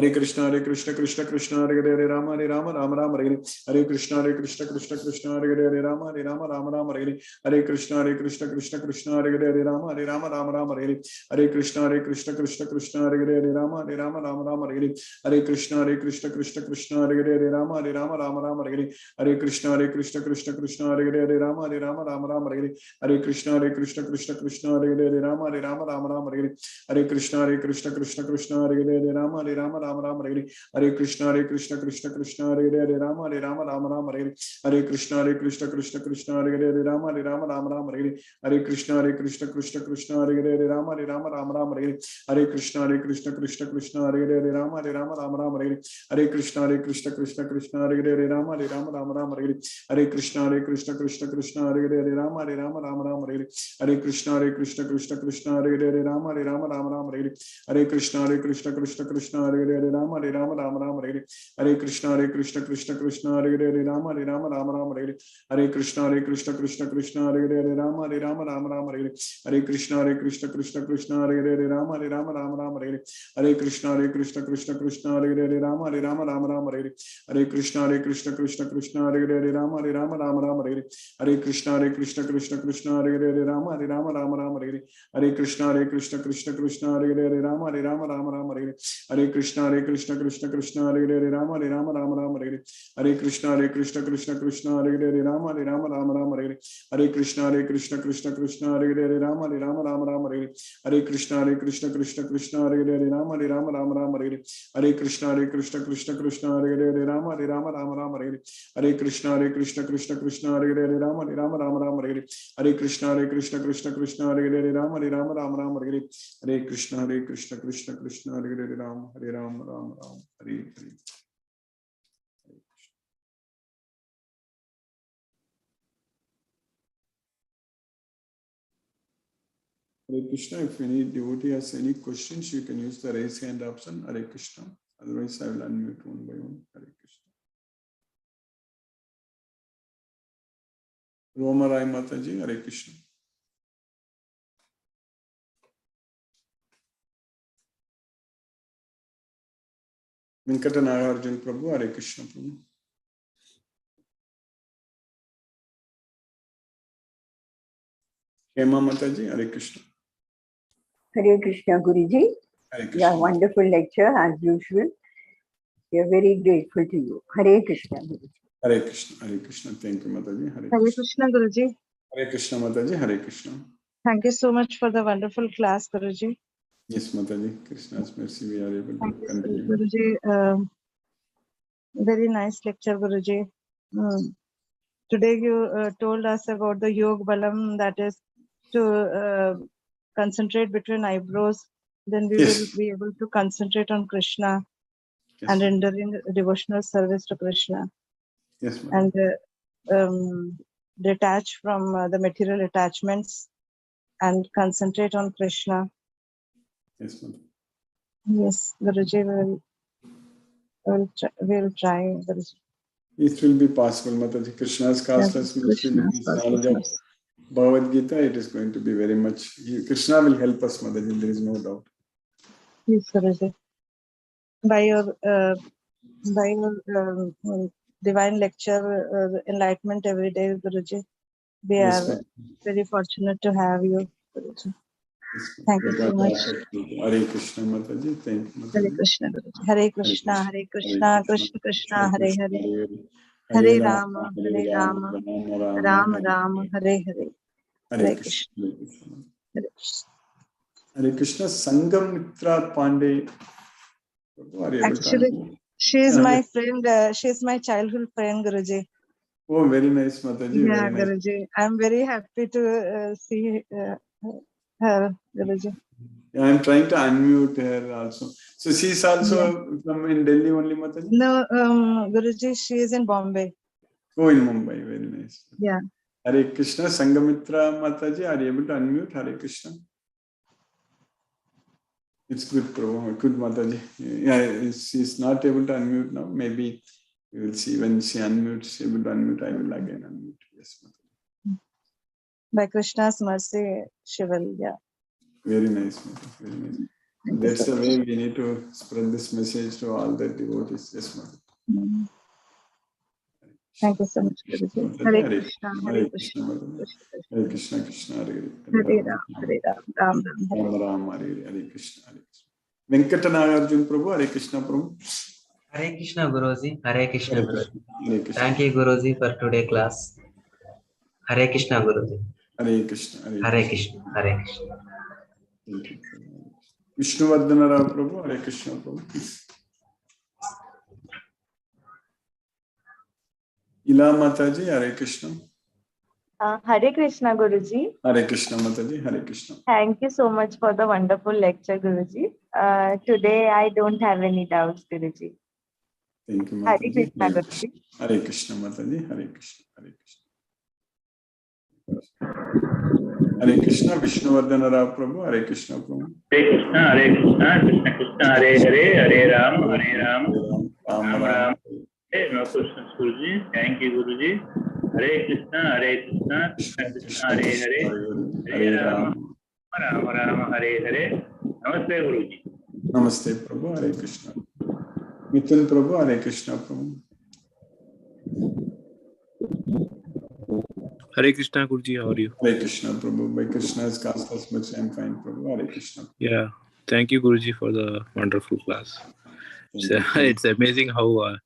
Hare Krishna, Krishna Krishna, Hare Rama, Rama Rama, Hare Krishna, Krishna Krishna, Hare Rama, Rama Rama, Hare Krishna, Krishna, Hare Rama, Rama Rama, Hare Krishna, Krishna, Hare Rama, Rama Rama, Hare Krishna, Krishna, Hare Rama, Rama Rama, Hare Krishna, Krishna, Hare Rama, Rama Rama, Hare Krishna, Krishna, Hare Rama, Rama Rama, Hare Krishna, Krishna, Hare Rama, Rama Rama, Hare Krishna, Krishna, Hare Rama, Rama Rama, Hare Krishna, Krishna, Hare Rama, Rama Rama, Hare Krishna, Krishna, Hare Rama, Rama Rama, Hare Krishna, Krishna, Hare Rama, Rama Rama, Hare Krishna, Krishna, Hare Rama, Rama Rama, Hare Krishna, Krishna, Hare Rama, Rama Rama, Hare Krishna, Krishna, Hare Rama, Rama Rama, Hare Krishna, Krishna, Hare Rama, Rama Rama, Hare Krishna, Krishna, Hare Rama, Rama Rama, Hare Krishna, Krishna, Hare Rama, Rama Rama, Hare Krishna, Krishna, Hare Rama, Rama Rama, Hare Krishna, Krishna, Hare Rama, Rama Rama, Hare Krishna, Krishna, Hare Rama, Rama Rama, Hare Krishna, Krishna, Hare Rama, Rama Rama, Hare Krishna, Krishna, Hare Rama, Rama Rama, Hare Krishna, Krishna, Hare Rama, Rama Rama, Hare Krishna, Krishna, Hare Rama, Rama Rama, Hare Krishna, Krishna, Hare Rama, Rama Rama, Hare Krishna, Krishna, Hare Rama, Rama Rama, Hare Krishna, Krishna, Hare Rama, Rama Rama, Hare Krishna, Krishna, Hare Rama, Rama Rama, Hare Krishna, Krishna, Hare Rama, Rama Rama, Hare Krishna, Krishna, Hare Rama, Rama, Hare Hare. Hare Krishna, if any devotee has any questions, you can use the raise hand option. Hare Krishna. Otherwise, I will unmute one by one. Hare Krishna. Roma Rai Mataji, Hare Krishna. Venkata Nagarjun Prabhu, Hare Krishna Prabhu. Hema Mataji, Hare Krishna. Hare Krishna Guruji. Hare Krishna. Your wonderful lecture as usual. We are very grateful to you. Hare Krishna Guruji. Hare Krishna, Hare Krishna. Thank you, Mataji. Hare Krishna Guruji. Hare Krishna, Mataji. Hare Krishna. Thank you so much for the wonderful class, Guruji. Yes, Mataji. Krishna's mercy, we are able to continue. Guruji, very nice lecture, Guruji. Today you told us about the Yog Balam, that is to concentrate between eyebrows. Then we will be able to concentrate on Krishna and rendering devotional service to Krishna. Yes, Mataji. And detach from the material attachments and concentrate on Krishna. Yes, Mataji. Yes, Guruji, we'll try, Guruji. It will be possible, Mataji. Krishna's caused us mercy with his knowledge of Bhagavad Gita. It is going to be very much. Krishna will help us, Mataji. There is no doubt. Yes, Guruji. By your divine lecture, enlightenment every day, Guruji. We are very fortunate to have you, Guruji. Thank you so much. Hare Krishna, Mataji. Thank you, Mataji. Hare Krishna, Guruji. Hare Krishna, Hare Krishna, Krishna Krishna, Hare Hare. Hare Rama, Rama Rama, Hare Hare. Hare Krishna. Hare Krishna. Hare Krishna. Sangam Mitra Pandey. Actually, she is my friend. She is my childhood friend, Guruji. Oh, very nice, Mataji. Yeah, very nice. Guruji. I am very happy to see her, Guruji. Yeah, I am trying to unmute her also. So she is also from in Delhi only, Mataji? No, Guruji, she is in Bombay. Oh, in Mumbai. Very nice. Yeah. Hare Krishna. Sangamitra Mataji, are you able to unmute? Hare Krishna. It's good, Prabhu. Good, Mataji. Yeah, she's not able to unmute now. Maybe we will see when she unmutes, able to unmute. I will again unmute. Yes, Mataji. By Krishna's mercy, she will, yeah. Very nice, Mataji. Very nice. That's the way we need to spread this message to all the devotees. Yes, Mother. Thank you so much, Guruji. Hare Krishna, Hare Krishna, Krishna Krishna, Hare Krishna, Krishna Hare Hare, Hare Ram, Hare Ram, Ram Ram, Hare Ram Ram Hare Hare, Hare Krishna, Hare Krishna. Venkatanagarjun Prabhu, Hare Krishna Prabhu. Hare Krishna Guruji, Hare Krishna Hare Guruji. Krishna, Hare Krishna. Thank you Guruji for today class. Hare Krishna Guruji. Hare Krishna, Hare Krishna, Hare Krishna. Thank you. Vishnuvardhana Rao Prabhu, Hare Krishna Prabhu. Ila Mataji, Hare Krishna. Hare Krishna, Guruji. Hare Krishna Mataji, Hare Krishna. Thank you so much for the wonderful lecture, Guruji. Today I don't have any doubts, Guruji. Thank you, Hare Mataji. Krishna, Hare Guruji. Krishna. Hare Krishna Mataji, Hare Krishna, Hare Krishna. Hare Krishna, Vishnuvardhana Rao Prabhu, Hare Krishna Prabhu. Hare Krishna, Krishna Krishna, Hare Hare, Hare Ram, Ram Ram. Ram. No questions, Guruji. Thank you, Guruji. Hare Krishna, Krishna Krishna, Hare Hare, Hare Ram, Ram, Hare Hare. Namaste, Guruji. Namaste Prabhu, Hare Krishna. Mithun Prabhu, Hare Krishna Prabhu. Hare Krishna Guruji, how are you? Hare Krishna Prabhu. By Krishna's cause much I'm fine Prabhu. Hare Krishna. Yeah, thank you Guruji for the wonderful class. It's amazing how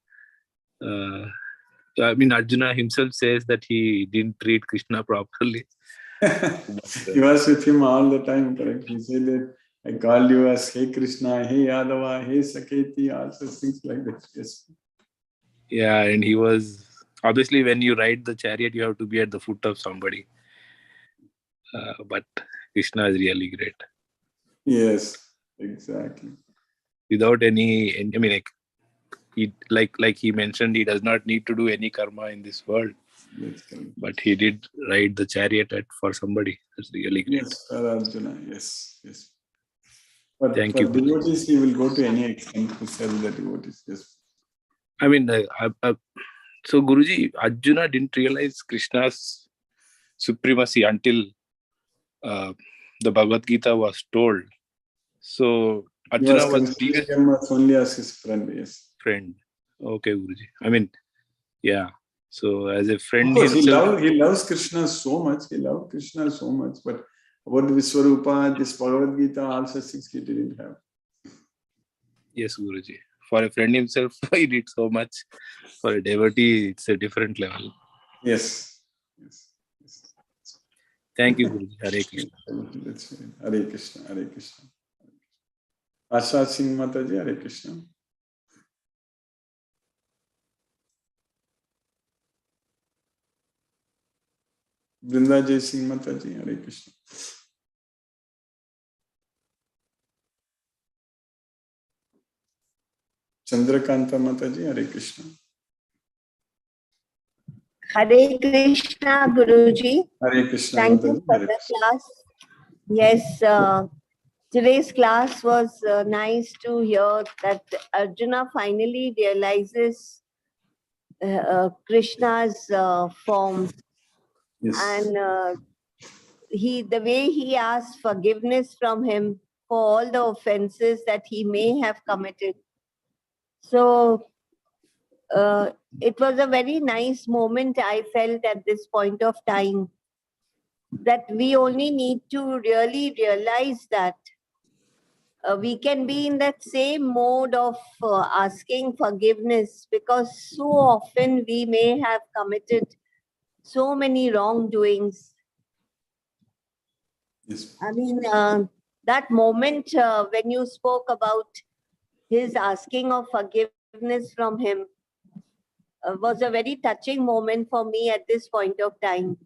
I mean Arjuna himself says that he didn't treat Krishna properly. He was with him all the time, correct? He said that I called you as Hey Krishna, Hey Yadava, Hey Saketi, also things like that. Yes. Yeah, and he was obviously when you ride the chariot, you have to be at the foot of somebody. But Krishna is really great. Yes, exactly. Without any, I mean, like he mentioned, he does not need to do any karma in this world. But he did ride the chariot for somebody. That's really great. Yes, for Arjuna. Yes, yes. But Thank for you. devotees, he will go to any extent to serve the devotees. Yes. I mean, so Guruji, Arjuna didn't realize Krishna's supremacy until the Bhagavad Gita was told. So Arjuna was only as his friend. Yes. Friend. Okay, Guruji. I mean, yeah. So as a friend, of course, he loves Krishna so much. He loved Krishna so much. But about Vishwarupa, this Bhagavad Gita, all such things he didn't have. Yes, Guruji. For a friend himself, he did so much. For a devotee, it's a different level. Yes. Yes. Yes. Thank you, Guruji. Hare Krishna. That's right. Hare Krishna. Hare Krishna. Asha Singh Mataji, Hare Krishna. Vrinda Jai Singh Mataji, Hare Krishna. Chandrakanta Mataji, Hare Krishna. Hare Krishna, Guruji. Hare Krishna. Thank Mataji, you for the class. Yes, today's class was nice to hear that Arjuna finally realizes Krishna's form. Yes. And the way he asked forgiveness from him for all the offenses that he may have committed. So it was a very nice moment I felt at this point of time, that we only need to really realize that we can be in that same mode of asking forgiveness, because so often we may have committed so many wrongdoings. Yes. I mean, that moment when you spoke about his asking of forgiveness from him was a very touching moment for me at this point of time.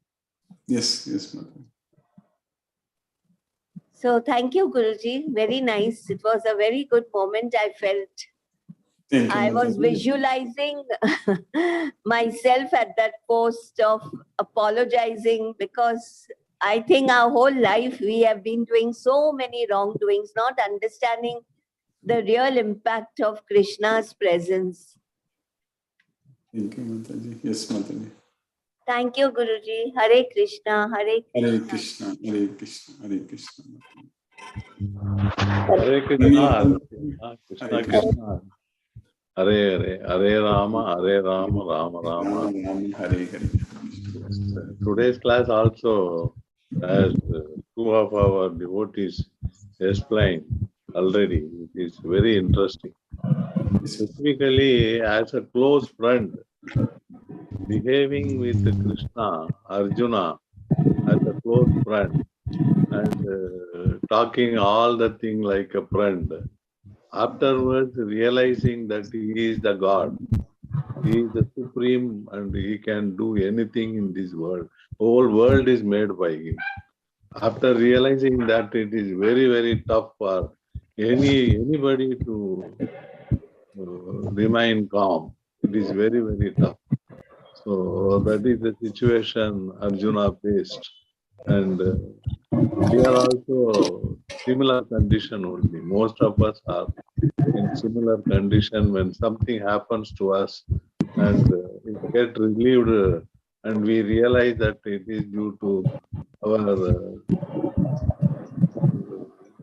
Yes, yes, Mataji. So thank you, Guruji. Very nice. It was a very good moment I felt. Thank you, I was Mataji. visualizing myself at that post of apologizing, because I think our whole life we have been doing so many wrongdoings, not understanding the real impact of Krishna's presence. Thank you, Mataji. Yes, Mataji. Thank you, Guruji. Hare Krishna, Hare Krishna. Hare Krishna, Hare Krishna, Hare Krishna. Hare Krishna, Krishna Krishna, Hare Hare, Hare Rama, Rama Rama. Hare Hare. Today's class also, as two of our devotees explained already, it is very interesting. Specifically, as a close friend, behaving with Krishna, Arjuna, as a close friend, and talking all the thing like a friend. Afterwards, realizing that he is the God, he is the supreme, and he can do anything in this world. Whole world is made by him. After realizing that, it is very, very tough for anybody to remain calm. It is very, very tough. So that is the situation Arjuna faced. And we are also similar condition only. Most of us are in similar condition when something happens to us and it get relieved and we realize that it is due to our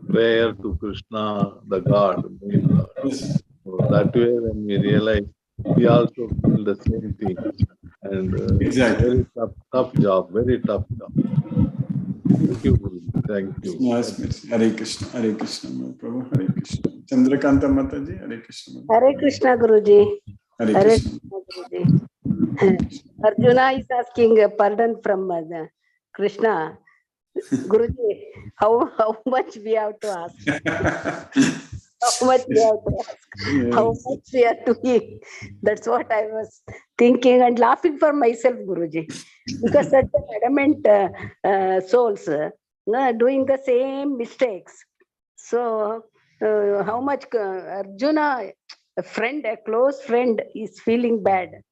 prayer to Krishna, the God, main God. So that way when we realize, we also feel the same thing. And Exactly. very tough job, very tough job. Thank you, Guru. Thank you. Yes, miss. Hare Krishna, my Prabhu, Hare Krishna. Chandrakanta Mataji, Hare Krishna. Hare Krishna Guruji. Hare Hare Krishna. Krishna Guruji. Arjuna is asking pardon from Krishna. Guruji, how much we have to ask? How much we have to ask? Yes. How much we are doing? That's what I was thinking and laughing for myself, Guruji. Because such adamant souls doing the same mistakes. So, how much Arjuna, a friend, a close friend, is feeling bad.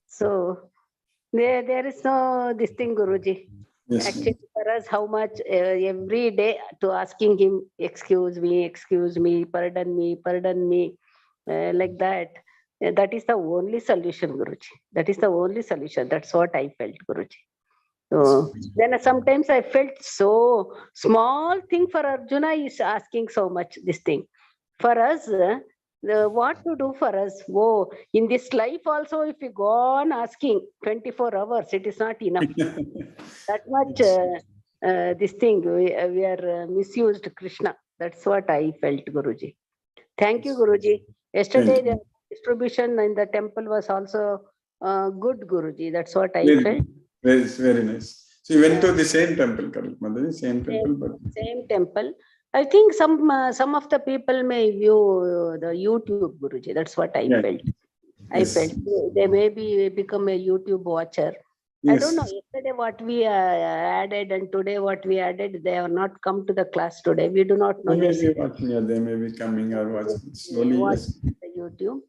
So, there is no this thing, Guruji. Yes, Actually, for us, how much every day to asking him, excuse me, pardon me, like that. That is the only solution, Guruji. That is the only solution. That's what I felt, Guruji. So then sometimes I felt so small thing for Arjuna is asking so much this thing. For us, what to do for us? Oh, in this life also, if we go on asking 24 hours, it is not enough. That much this thing, we are misused Krishna. That's what I felt, Guruji. Thank you, Guruji. Yesterday, the distribution in the temple was also good, Guruji. That's what I felt. Very nice. So you went to the same temple, correct, Mataji? Same temple, but Same temple. I think some of the people may view the YouTube, Guruji. That's what I felt. I felt they may become a YouTube watcher. I don't know. Yesterday what we added and today what we added, they have not come to the class today. We do not know. They may be watching, they may be coming or watching slowly. Yes. The YouTube.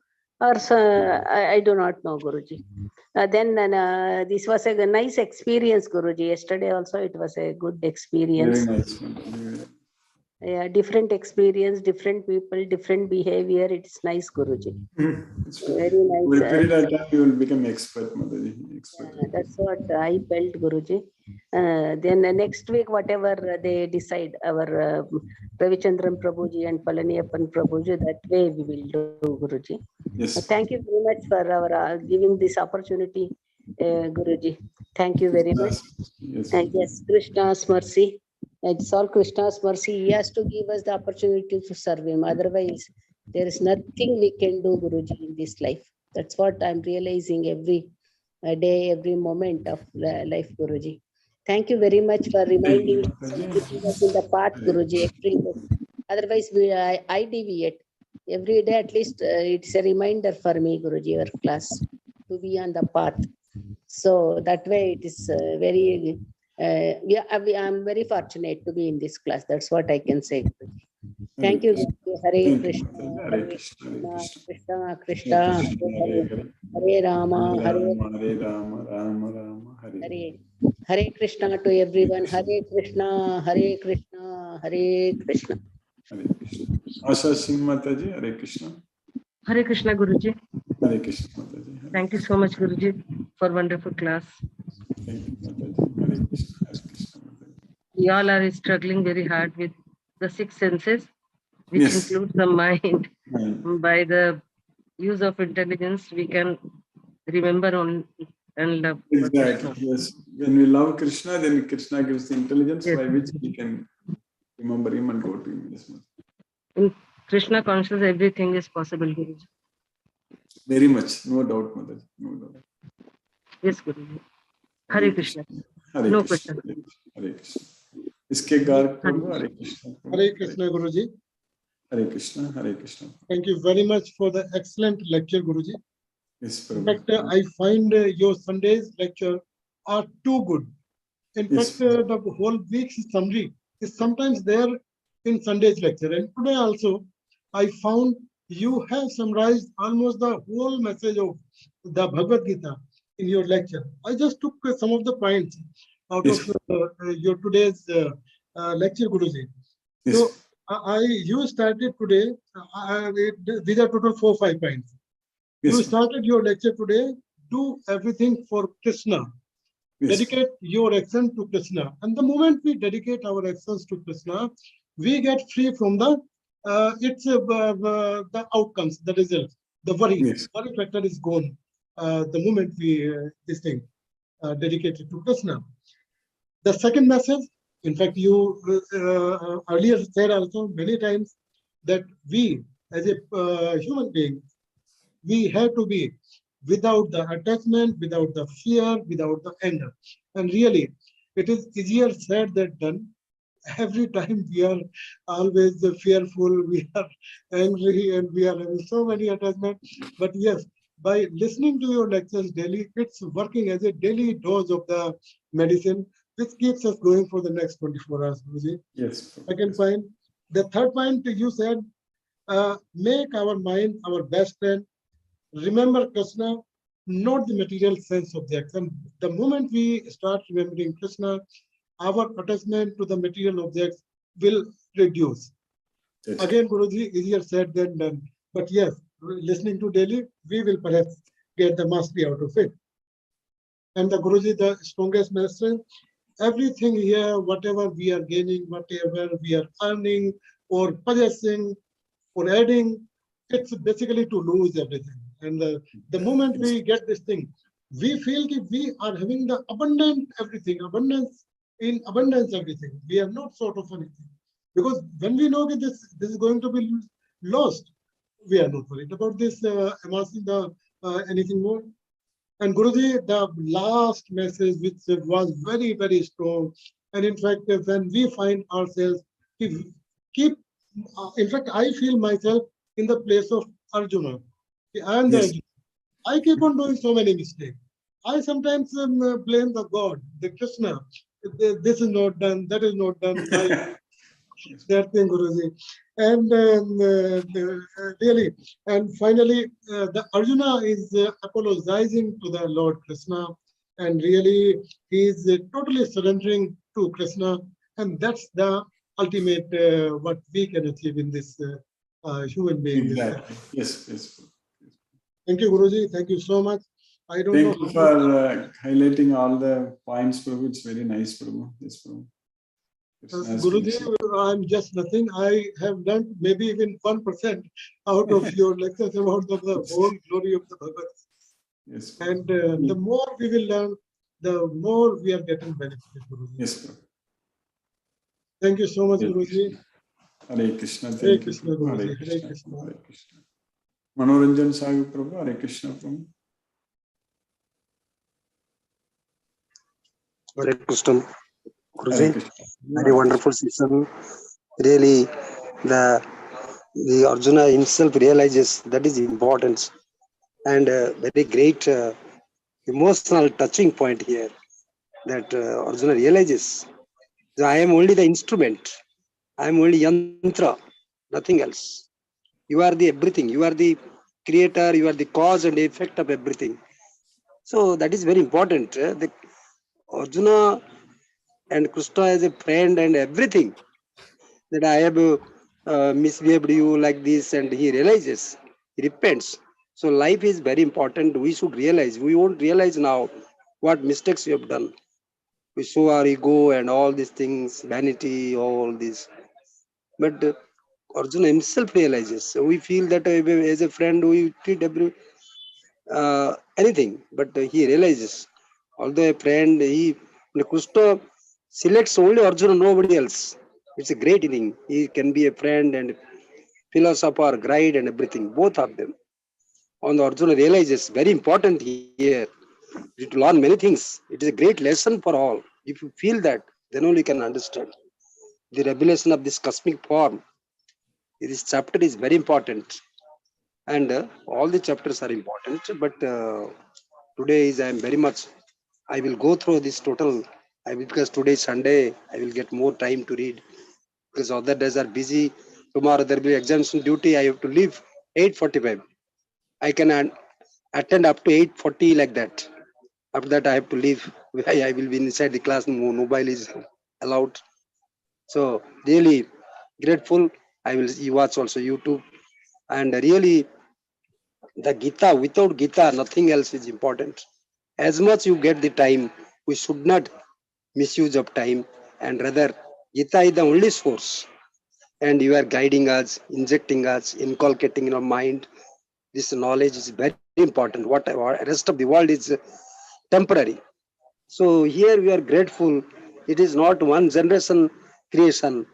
Or I do not know, Guruji. Then this was a nice experience, Guruji. Yesterday also it was a good experience. Very nice. Yeah, different experience, different people, different behavior. It's nice, Guruji. Very nice. With period of time, you will become expert, Mataji. That's what I felt, Guruji. Then next week, whatever they decide, our Ravichandran Prabhuji and Palaniyappan Prabhuji, that way we will do, Guruji. Yes. Thank you very much for our giving this opportunity, Guruji. Thank you very much. Yes, Krishna's mercy. It's all Krishna's mercy. He has to give us the opportunity to serve him. Otherwise, there is nothing we can do, Guruji, in this life. That's what I'm realizing every day, every moment of life, Guruji. Thank you very much for reminding us, keeping us in the path, Guruji. Every day. Otherwise, I deviate. Every day, at least, it's a reminder for me, Guruji, your class, to be on the path. So that way, it is very... I'm very fortunate to be in this class. That's what I can say. Thank you. Hare Krishna. Hare Krishna. Krishna. Hare Rama. Hare Rama. Hare Krishna to everyone. Hare Krishna. Hare Krishna. Hare Krishna. Hare Krishna. Asha Singh Mataji, Hare Krishna. Hare Krishna, Guruji. Hare Krishna Mataji. Thank you so much, Guruji, for wonderful class. Thank you, Mataji. Hare Krishna. Hare Krishna Mataji. We all are struggling very hard with the six senses, which Yes. includes the mind. Mind. By the use of intelligence, we can remember on and love Exactly. Krishna. Yes. When we love Krishna, then Krishna gives the intelligence Yes. by which we can remember him and go to him. Yes, ma'am. In Krishna consciousness, everything is possible, Guruji. Very much. No doubt, mother. No doubt. Yes, Guruji. Hare Krishna. Hare No Krishna. question. Hare Krishna. इसके गार्ग प्रभु हरे Krishna Hare Krishna, Guruji. Hare Krishna Hare Krishna. Thank you very much for the excellent lecture, Guruji. Yes, In Prabhu. fact, I find your Sunday's lecture are too good. In Yes. fact, the whole week's summary is sometimes there in Sunday's lecture. And today also, I found you have summarized almost the whole message of the Bhagavad Gita in your lecture. I just took some of the points out Yes. of your today's lecture, Guruji. Yes. So you started today. These are total 4 or 5 points. Yes. You started your lecture today. Do everything for Krishna. Yes. Dedicate your action to Krishna. And the moment we dedicate our actions to Krishna, we get free from the outcomes, the results, the worry. Yes. Worry factor is gone. The moment we dedicate it to Krishna. The second message, in fact, you earlier said also many times that we, as a human being, we have to be without the attachment, without the fear, without the anger. And really, it is easier said than done. Every time we are always fearful, we are angry, and we are having so many attachments. But yes, by listening to your lectures daily, it's working as a daily dose of the medicine, which keeps us going for the next 24 hours. Yes. Second point. The third point you said, make our mind our best friend. Remember Krishna, not the material sense objects. And the moment we start remembering Krishna, our attachment to the material objects will reduce. Yes. Again, Guruji, easier said than done. But yes, listening to daily, we will perhaps get the mastery out of it. And the Guruji, the strongest master, everything here, whatever we are gaining, whatever we are earning or possessing or adding, it's basically to lose everything. And the moment we get this thing, we feel that we are having the abundant everything, abundance in abundance everything. We are not short of anything. Because when we know that this is going to be lost, we are not worried about this amassing the anything more. And Guruji, the last message, which was very, very strong. And in fact, when we find ourselves, we keep, in fact, I feel myself in the place of Arjuna. I am the Yes. Arjuna. I keep on doing so many mistakes. I sometimes blame the God, the Krishna. This is not done, that is not done. That thing, Guruji. And really, and finally, the Arjuna is apologizing to the Lord Krishna, and really, he is totally surrendering to Krishna, and that's the ultimate what we can achieve in this human being. Exactly. Yes. Yes. Thank you, Guruji. Thank you so much. I don't Thank know you for highlighting all the points, Prabhu. It's very nice, Prabhu. Yes, Prabhu. Guruji, I'm just nothing. I have learned maybe even 1% out of your lectures about the whole glory of the Bhagavad. Yes. And the more we will learn, the more we are getting benefited, Guruji. Yes, Prabhu. Thank you so much, Guruji. Hare Krishna. Hare Thank you, Krishna, Prabhu. Hare Guruji. Hare Krishna. Krishna. Hare Krishna. Manoranjan Sahu, Prabhu. Hare Krishna, Prabhu. Hare Krishna, Hare Guruji. Krishna. Very wonderful session. Really, the Arjuna himself realizes that is important, and very great emotional touching point here that Arjuna realizes that I am only the instrument, I am only yantra, nothing else. You are the everything. You are the creator. You are the cause and effect of everything. So that is very important. The Arjuna and Krishna as a friend and everything, that I have misbehaved you like this, and he realizes, he repents. So life is very important. We should realize. We won't realize now what mistakes we have done. We show our ego and all these things, vanity, all this. but Arjuna himself realizes. So we feel that as a friend, we treat anything, but he realizes, although a friend, Krishna selects only Arjuna, nobody else. It's a great thing. He can be a friend and philosopher, guide, and everything, both of them. On the Arjuna realizes, very important here, to learn many things. It is a great lesson for all. If you feel that, then only you can understand the revelation of this cosmic form. This chapter is very important, and all the chapters are important. But today is I am very much. I will go through this total. Because today is Sunday, I will get more time to read. Because other days are busy. Tomorrow there will be examination duty. I have to leave 8:45. I can attend up to 8:40 like that. After that, I have to leave. I will be inside the class. No mobile is allowed. So really grateful. I will watch also YouTube. And really, the Gita, without Gita, nothing else is important. As much you get the time, we should not misuse of time. And rather, Gita is the only source. And you are guiding us, injecting us, inculcating in our mind. This knowledge is very important. What rest of the world is temporary. So here we are grateful. It is not one generation creation.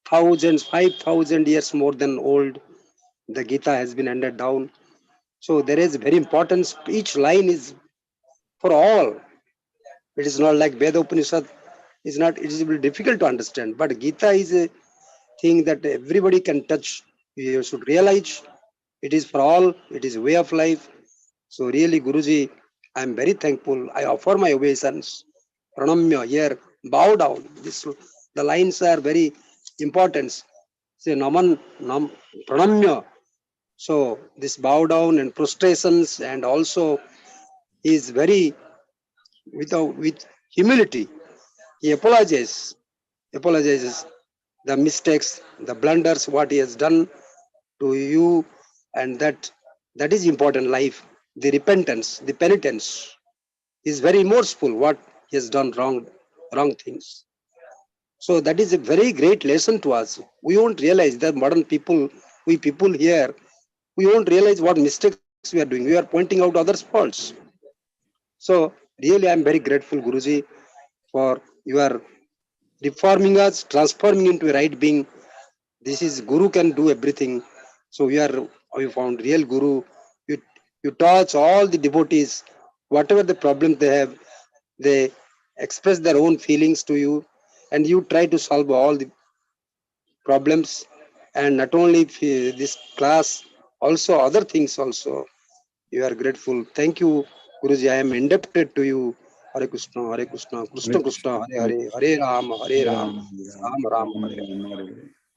Thousands, 5,000 years more than old. The Gita has been handed down. So there is very importance. Each line is for all. It is not like Veda Upanishad. Is not. It is very difficult to understand. But Gita is a thing that everybody can touch. You should realize it is for all. It is a way of life. So really, Guruji, I am very thankful. I offer my obeisance. Pranamya here, bow down. The lines are very important. Say Naman, Pranamya. So this bow down and prostrations, and also is very with humility. He apologizes the mistakes, the blunders, what he has done to you, and that is important life. The repentance, the penitence is very remorseful what he has done wrong things. So that is a very great lesson to us. We won't realize that modern people, we people here, we won't realize what mistakes we are doing. We are pointing out others' faults. So really, I am very grateful, Guruji, for your reforming us, transforming into a right being. This is Guru can do everything. So we found real Guru. You you touch all the devotees, whatever the problem they have, they express their own feelings to you, and you try to solve all the problems. And not only this class, also other things also. You are grateful. Thank you, Guruji. I am indebted to you. Hare Krishna, Hare Krishna, Krishna Krishna, Hare Hare, Hare Ram, Ram Ram, Hare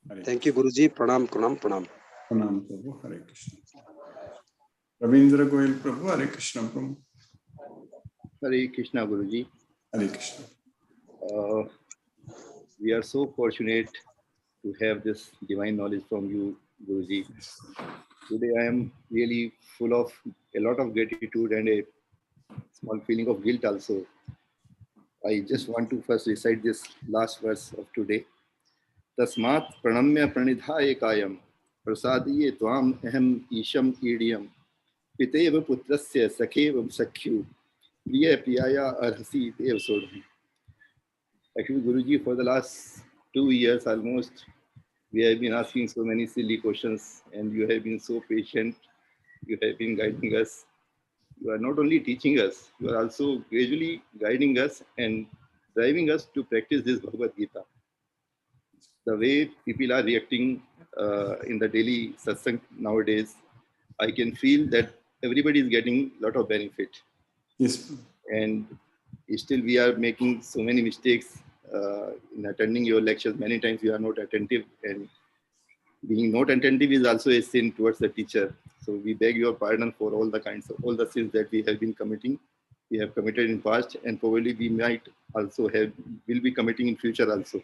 Hare. Thank you, Guruji. Pranam, pranam, pranam. Pranam Prabhu, Hare Krishna. Ravindra Goyal Prabhu, Hare Krishna Prabhu. Hare Krishna, Guruji. Hare Krishna. We are so fortunate to have this divine knowledge from you, Guruji. Today I am really full of a lot of gratitude and a small feeling of guilt also. I just want to first recite this last verse of today. Tasmat pranamya pranidhaya kayam prasadiye tvam aham isham idiyam piteva putrasya sakhevam sakhyu priya priyaya arhasi dev sodham. Actually, Guruji, for the last 2 years almost, we have been asking so many silly questions, and you have been so patient. You have been guiding us. You are not only teaching us, you are also gradually guiding us and driving us to practice this Bhagavad Gita. The way people are reacting in the daily satsang nowadays, I can feel that everybody is getting a lot of benefit. Yes. And still we are making so many mistakes in attending your lectures. Many times we are not attentive, and being not attentive is also a sin towards the teacher. So we beg your pardon for all the sins that we have been committing. We have committed in past, and probably we might also will be committing in future also.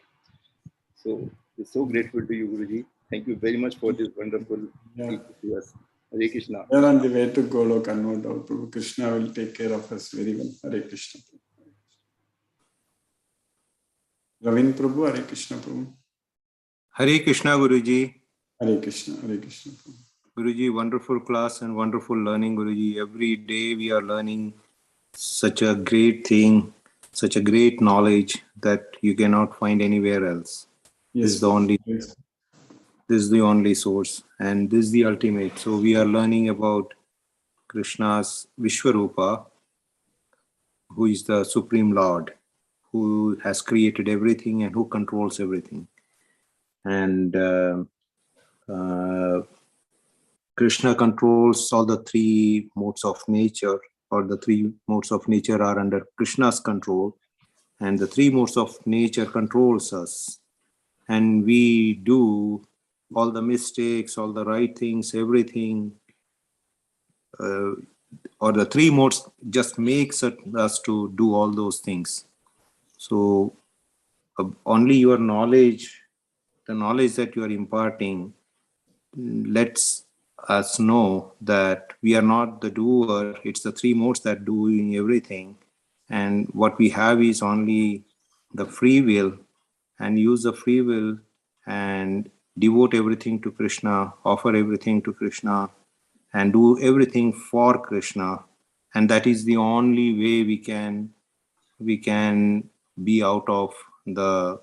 So we're so grateful to you, Guruji. Thank you very much for this wonderful teaching to us. Hare Krishna. We are on the way to Goloka, no doubt. Prabhu Krishna will take care of us very well. Hare Krishna. Ravin Prabhu, Hare Krishna Prabhu. Hare Krishna, Guruji. Hare Krishna, Hare Krishna. Guruji, wonderful class and wonderful learning, Guruji. Every day we are learning such a great thing, such a great knowledge that you cannot find anywhere else. Yes, This is the only. yes. This is the only source, and this is the ultimate. So we are learning about Krishna's Vishwarupa, who is the Supreme Lord, who has created everything and who controls everything. And Krishna controls all the three modes of nature, or the three modes of nature are under Krishna's control, and the three modes of nature controls us. And we do all the mistakes, all the right things, everything, or the three modes just makes us to do all those things. So only your knowledge, the knowledge that you are imparting, lets us know that we are not the doer. It's the three modes that doing everything, and what we have is only the free will, and use the free will and devote everything to Krishna, offer everything to Krishna, and do everything for Krishna. And that is the only way we can be out of the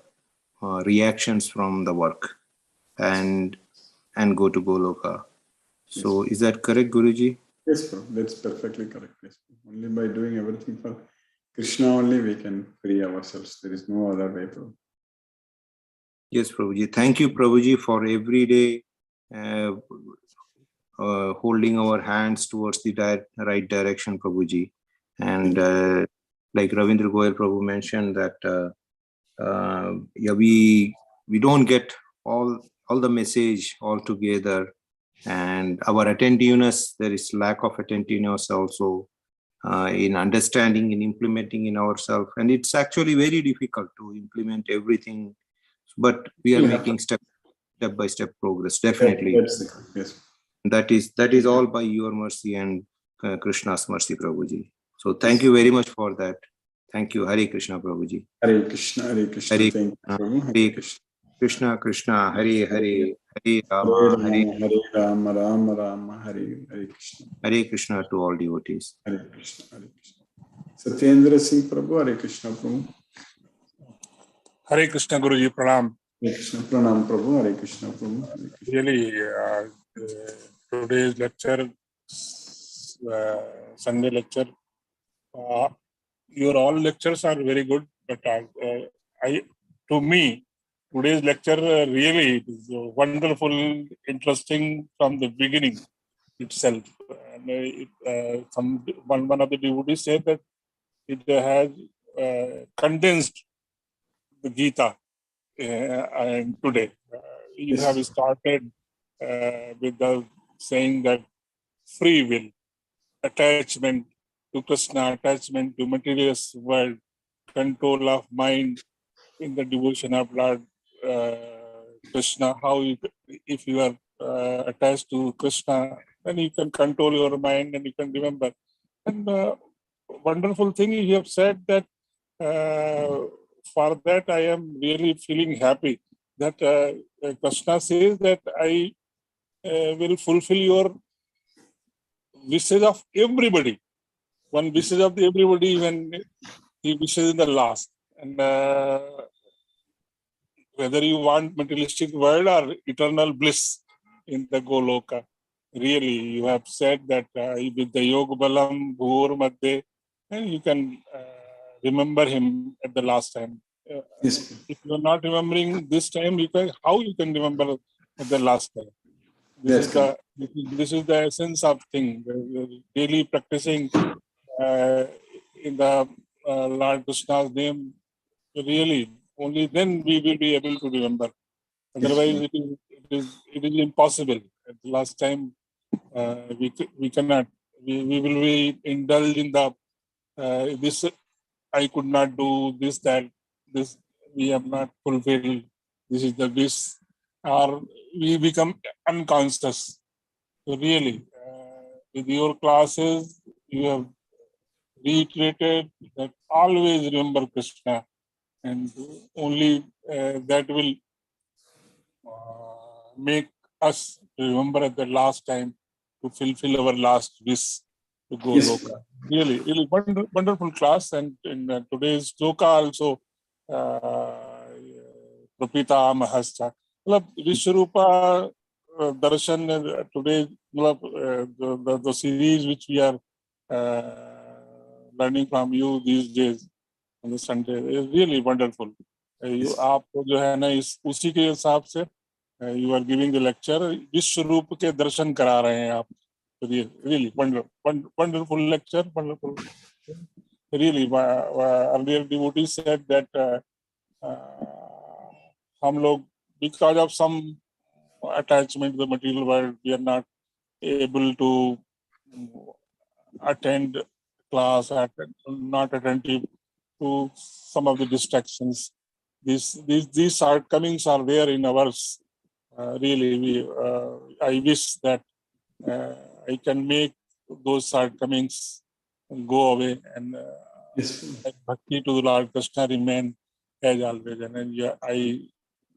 reactions from the work and go to Goloka. So is that correct, Guruji? Yes, bro. That's perfectly correct. Yes, bro. Only by doing everything for Krishna only we can free ourselves. There is no other way, bro. Yes, Prabhuji. Thank you, Prabhuji, for every day holding our hands towards the right direction, Prabhuji. And like Ravindra Goyal Prabhu mentioned that yeah, we don't get all the message all together, and our attentiveness, there is lack of attentiveness also in understanding and implementing in ourselves, and it's actually very difficult to implement everything, but we are making step by step progress, definitely. Yes. That is all by your mercy and Krishna's mercy, Prabhuji. So thank you very much for that. Thank you. Hare Krishna, Prabhuji. Hare Krishna, Hare Krishna. Hare Thank you, Prabhu. Hare Krishna, Krishna, Hare Hare, Hare Rama, Hare Rama, Rama Rama, Hare Krishna. Hare Krishna to all devotees. Hare Krishna, Hare Krishna. Satyendra Singh Prabhu, Hare Krishna, Prabhu. Hare Krishna, Guruji, Pranam. Hare Krishna, Pranam, Prabhu. Hare Krishna, Prabhu. Hare Krishna. Really, today's lecture, Sunday lecture, your all lectures are very good, but to me, today's lecture really is wonderful, interesting from the beginning itself. And one of the devotees said that it has condensed the Gita today. You have started with the saying that free will, attachment to Krishna, attachment to materialist world, control of mind in the devotion of Lord Krishna. How if you are attached to Krishna, then you can control your mind and you can remember. And wonderful thing you have said that for that I am really feeling happy that Krishna says that I will fulfill your wishes of everybody. One wishes of everybody when he wishes in the last. And whether you want materialistic world or eternal bliss in the Goloka. Really, you have said that with the Yoga Balam, Bhur Madhye, and you can remember him at the last time. Yes. If you are not remembering this time, how you can remember at the last time? This is the essence of thing. Daily practicing in the Lord Krishna's name. Really, only then we will be able to remember. Otherwise, it is impossible. At the last time, we cannot. We will be indulged in the this. I could not do this, that, this we have not fulfilled. This is the wish, or we become unconscious. So really, with your classes, you have reiterated that always remember Krishna, and only that will make us remember at the last time to fulfill our last wish to go Yes. Loka. Really, really wonderful class. And in today's Loka also, Prapita Mahascha. Vishwarupa Darshan today, the series which we are learning from you these days on the Sunday is really wonderful. आप जो है ना इस उसी के हिसाब से you are giving the lecture, विश्व रूप के दर्शन करा रहे हैं आप. Really wonderful lecture, wonderful. Really, earlier devotees said that हम लोग, because of some attachment to the material world, we are not able to attend class, not attentive to some of the distractions. These shortcomings are there in ours. Really, I wish that I can make those shortcomings go away and let bhakti to the Lord Krishna remain as always. And I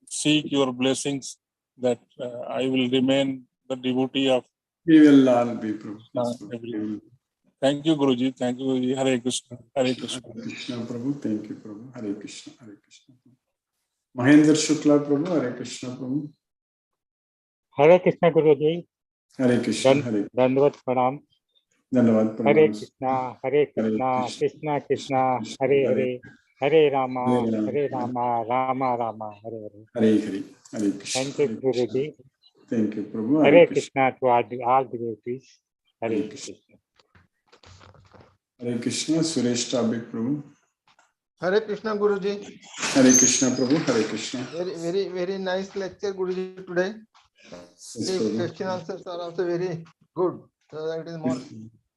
seek your blessings that I will remain the devotee of. We will all be, Prabhu. Thank you, Guruji. Thank you, Guruji. Hare Krishna. Hare Krishna. Hare Krishna, Prabhu. Thank you, Prabhu. Hare Krishna. Hare Krishna. Mahendra Shukla, Prabhu. Hare Krishna, Prabhu. Hare Krishna, Guruji. Hare Krishna. Hare Dandavad Pranam. Dandavad Pranam. Hare Krishna, Hare Krishna, Krishna Krishna, Hare Hare, Hare Rama, Rama Rama, Hare Hare. Hare Hare. Hare Krishna. Thank you, Guruji. Thank you, Prabhu. Hare Krishna to all the devotees. Hare Krishna. Hare Krishna. Suresh Tabik, Prabhu. Hare Krishna, Guruji. Hare Krishna, Prabhu. Hare Krishna. Very nice lecture, Guruji, today. The question answers are also very good. So that is more.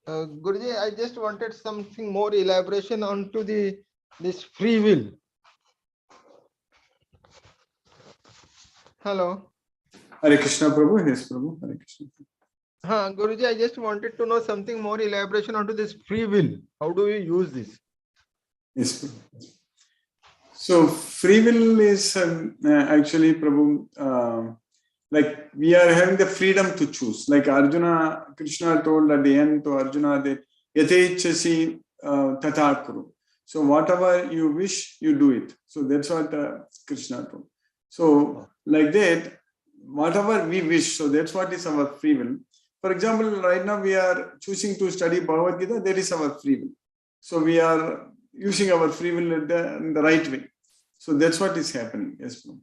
Guruji, I just wanted something more elaboration onto this free will. Hello. Hare Krishna, Prabhu. Yes, Prabhu. Hare Krishna. Guruji, I just wanted to know something more elaboration onto this free will. How do we use this? Yes, Prabhu. So free will is actually, Prabhu, like we are having the freedom to choose. Like Arjuna, Krishna told at the end to Arjuna that yatechasi tata kuru. So whatever you wish, you do it. So that's what Krishna told. So like that, whatever we wish, so that's what is our free will. For example, right now we are choosing to study Bhagavad Gita, that is our free will. So we are using our free will in the right way. So that's what is happening. Yes, Prabhu.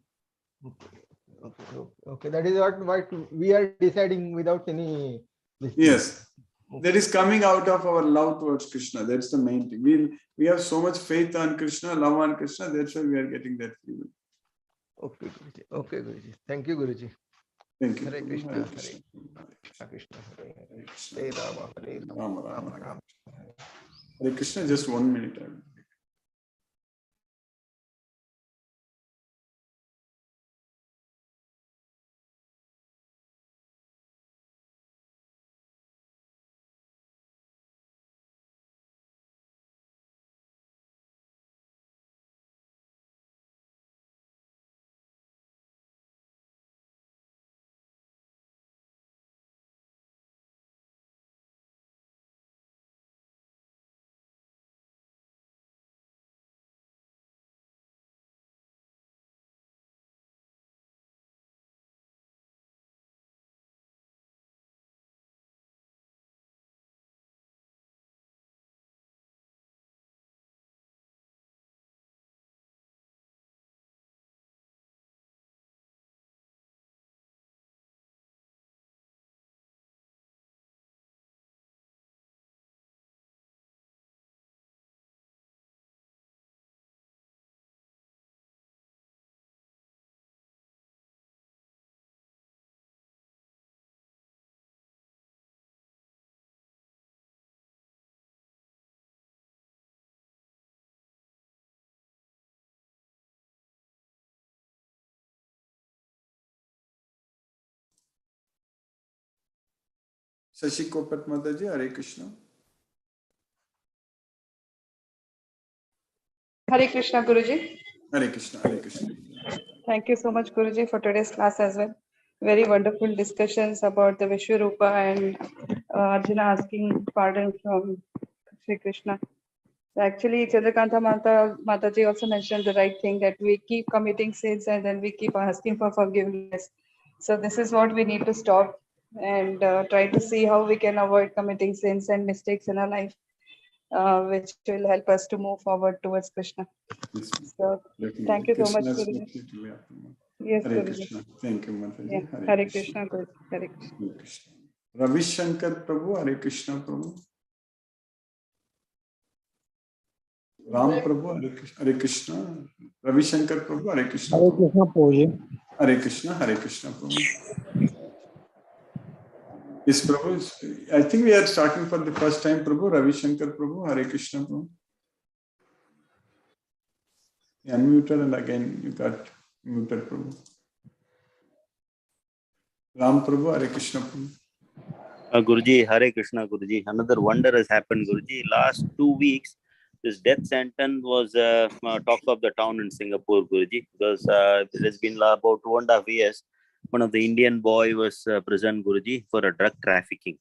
Okay. That is what we are deciding without any. Yes. That is coming out of our love towards Krishna. That's the main thing. We have so much faith on Krishna, love on Krishna. That's why we are getting that free will. Okay, Guruji. Okay, Guruji. Thank you, Guruji. Thank you. Hare Krishna. Hare Krishna. Hare Rama. Hare Rama. Hare Krishna. Just 1 minute. Sashi Kopat Mataji, Hare Krishna. Hare Krishna, Guruji. Hare Krishna, Hare Krishna. Thank you so much, Guruji, for today's class as well. Very wonderful discussions about the Vishwarupa and Arjuna asking pardon from Sri Krishna. Actually, Chandrakanta Mataji also mentioned the right thing, that we keep committing sins and then we keep asking for forgiveness. So this is what we need to stop and try to see how we can avoid committing sins and mistakes in our life, which will help us to move forward towards Krishna. So thank you so much, Guruji. Yes, Hare Guruji. Krishna. Thank you, Mataji. Yeah. Hare Hare Krishna. Krishna, Guruji. Hare Krishna. Hare Krishna. Ravi Shankar Prabhu, Hare Krishna Prabhu. Ram Prabhu, Hare Krishna. Ravi Shankar Prabhu, Hare Krishna Hare Prabhu. Krishna Prabhuji. Hare Krishna Prabhu. Yes, Prabhu. I think we are starting for the first time, Prabhu. Ravi Shankar Prabhu, Hare Krishna Prabhu. You unmuted and again you got muted, Prabhu. Ram Prabhu, Hare Krishna Prabhu. Guruji, Hare Krishna, Guruji. Another wonder has happened, Guruji. Last 2 weeks, this death sentence was talk of the town in Singapore, Guruji, because it has been about 2.5 years. One of the Indian boy was prisoned, Guruji, for a drug trafficking.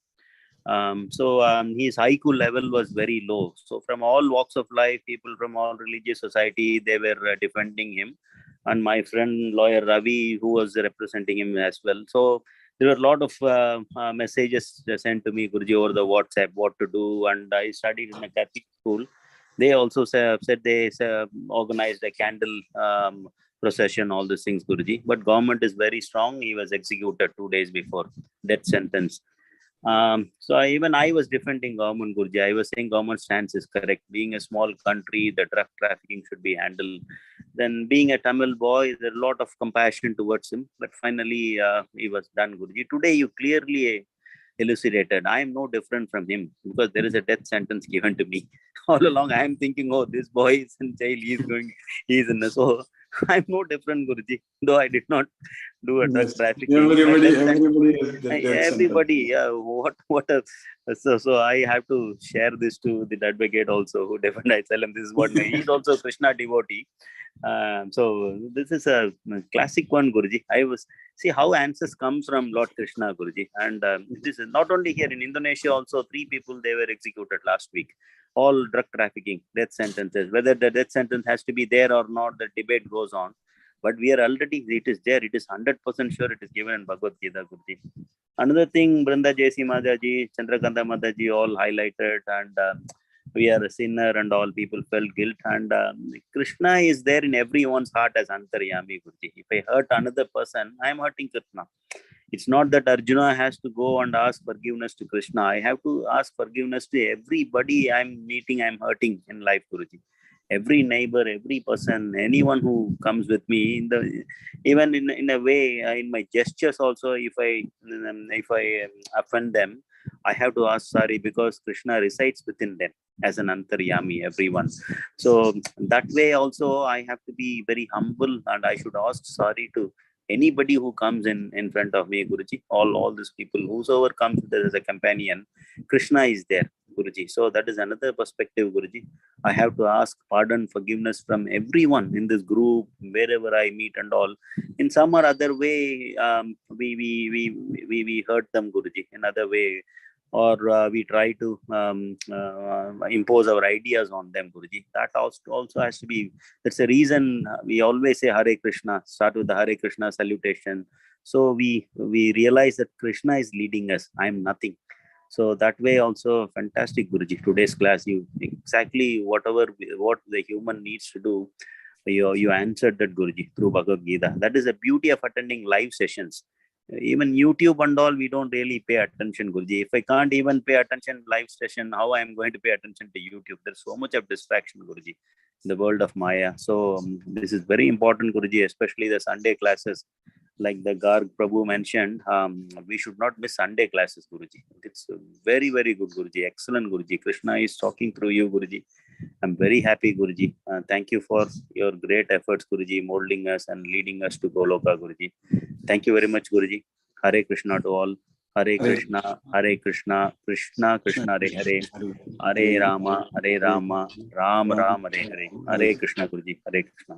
His IQ level was very low. So from all walks of life, people from all religious society, they were defending him. And my friend lawyer Ravi, who was representing him as well. So there were a lot of messages sent to me, Guruji, over the WhatsApp, what to do. And I studied in a Catholic school. They also said they organized a candle procession, all these things, Guruji. But government is very strong. He was executed 2 days before death sentence. Even I was defending government, Guruji. I was saying government stance is correct. Being a small country, the drug trafficking should be handled. Then being a Tamil boy, there's a lot of compassion towards him. But finally, he was done, Guruji. Today, you clearly elucidated. I am no different from him because there is a death sentence given to me. All along, I am thinking, oh, this boy is in jail. He's in. So I'm no different, Guruji. Though I did not do a drug trafficking. Everybody has the death Everybody, yeah. So I have to share this to the advocate also who defend. I tell him this is what he's also a Krishna devotee. So this is a classic one, Guruji. I was see how answers come from Lord Krishna, Guruji, and this is not only here in Indonesia. Also, 3 people they were executed last week. All drug trafficking, death sentences. Whether the death sentence has to be there or not, the debate goes on. But we are already, it is there. It is 100% sure it is given in Bhagavad Gita, Guruji. Another thing, Branda Jesi Mataji, Chandrakanta Mataji all highlighted, and we are a sinner and all people felt guilt. And Krishna is there in everyone's heart as Antaryami, Guruji. If I hurt another person, I am hurting Krishna. It's not that Arjuna has to go and ask forgiveness to Krishna. I have to ask forgiveness to everybody I'm meeting, I'm hurting in life, Guruji. Every neighbor, every person, anyone who comes with me, even in a way, in my gestures also, if I offend them, I have to ask sorry because Krishna resides within them as an Antaryami, everyone. So that way also I have to be very humble and I should ask sorry to anybody who comes in front of me, Guruji. All these people, whosoever comes there as a companion, Krishna is there, Guruji. So that is another perspective, Guruji. I have to ask pardon, forgiveness from everyone in this group, wherever I meet and all. In some or other way, we hurt them, Guruji. In other way, or we try to impose our ideas on them, Guruji. That also has to be. That's a reason we always say Hare Krishna. Start with the Hare Krishna salutation. So we realize that Krishna is leading us. I am nothing. So that way also fantastic, Guruji. Today's class, you exactly what the human needs to do. You answered that, Guruji, through Bhagavad Gita. That is the beauty of attending live sessions. Even YouTube and all, we don't really pay attention, Guruji. If I can't even pay attention live session, how I am going to pay attention to YouTube? There's so much of distraction, Guruji, in the world of Maya. So this is very important, Guruji, especially the Sunday classes. Like the Garg Prabhu mentioned, we should not miss Sunday classes, Guruji. It's very, very good, Guruji. Excellent, Guruji. Krishna is talking through you, Guruji. I'm very happy, Guruji. Thank you for your great efforts, Guruji, molding us and leading us to Goloka, Guruji. Thank you very much, Guruji. Hare Krishna to all. Hare Krishna, Krishna Krishna, Hare Hare, Hare Rama, Ram Ram, Hare Hare. Hare Krishna, Guruji. Hare Krishna.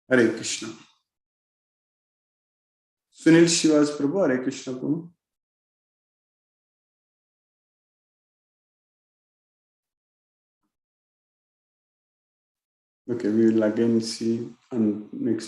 Hare Krishna. Sunil Shivas Prabhu, Hare Krishna Prabhu. Okay, we will again see on next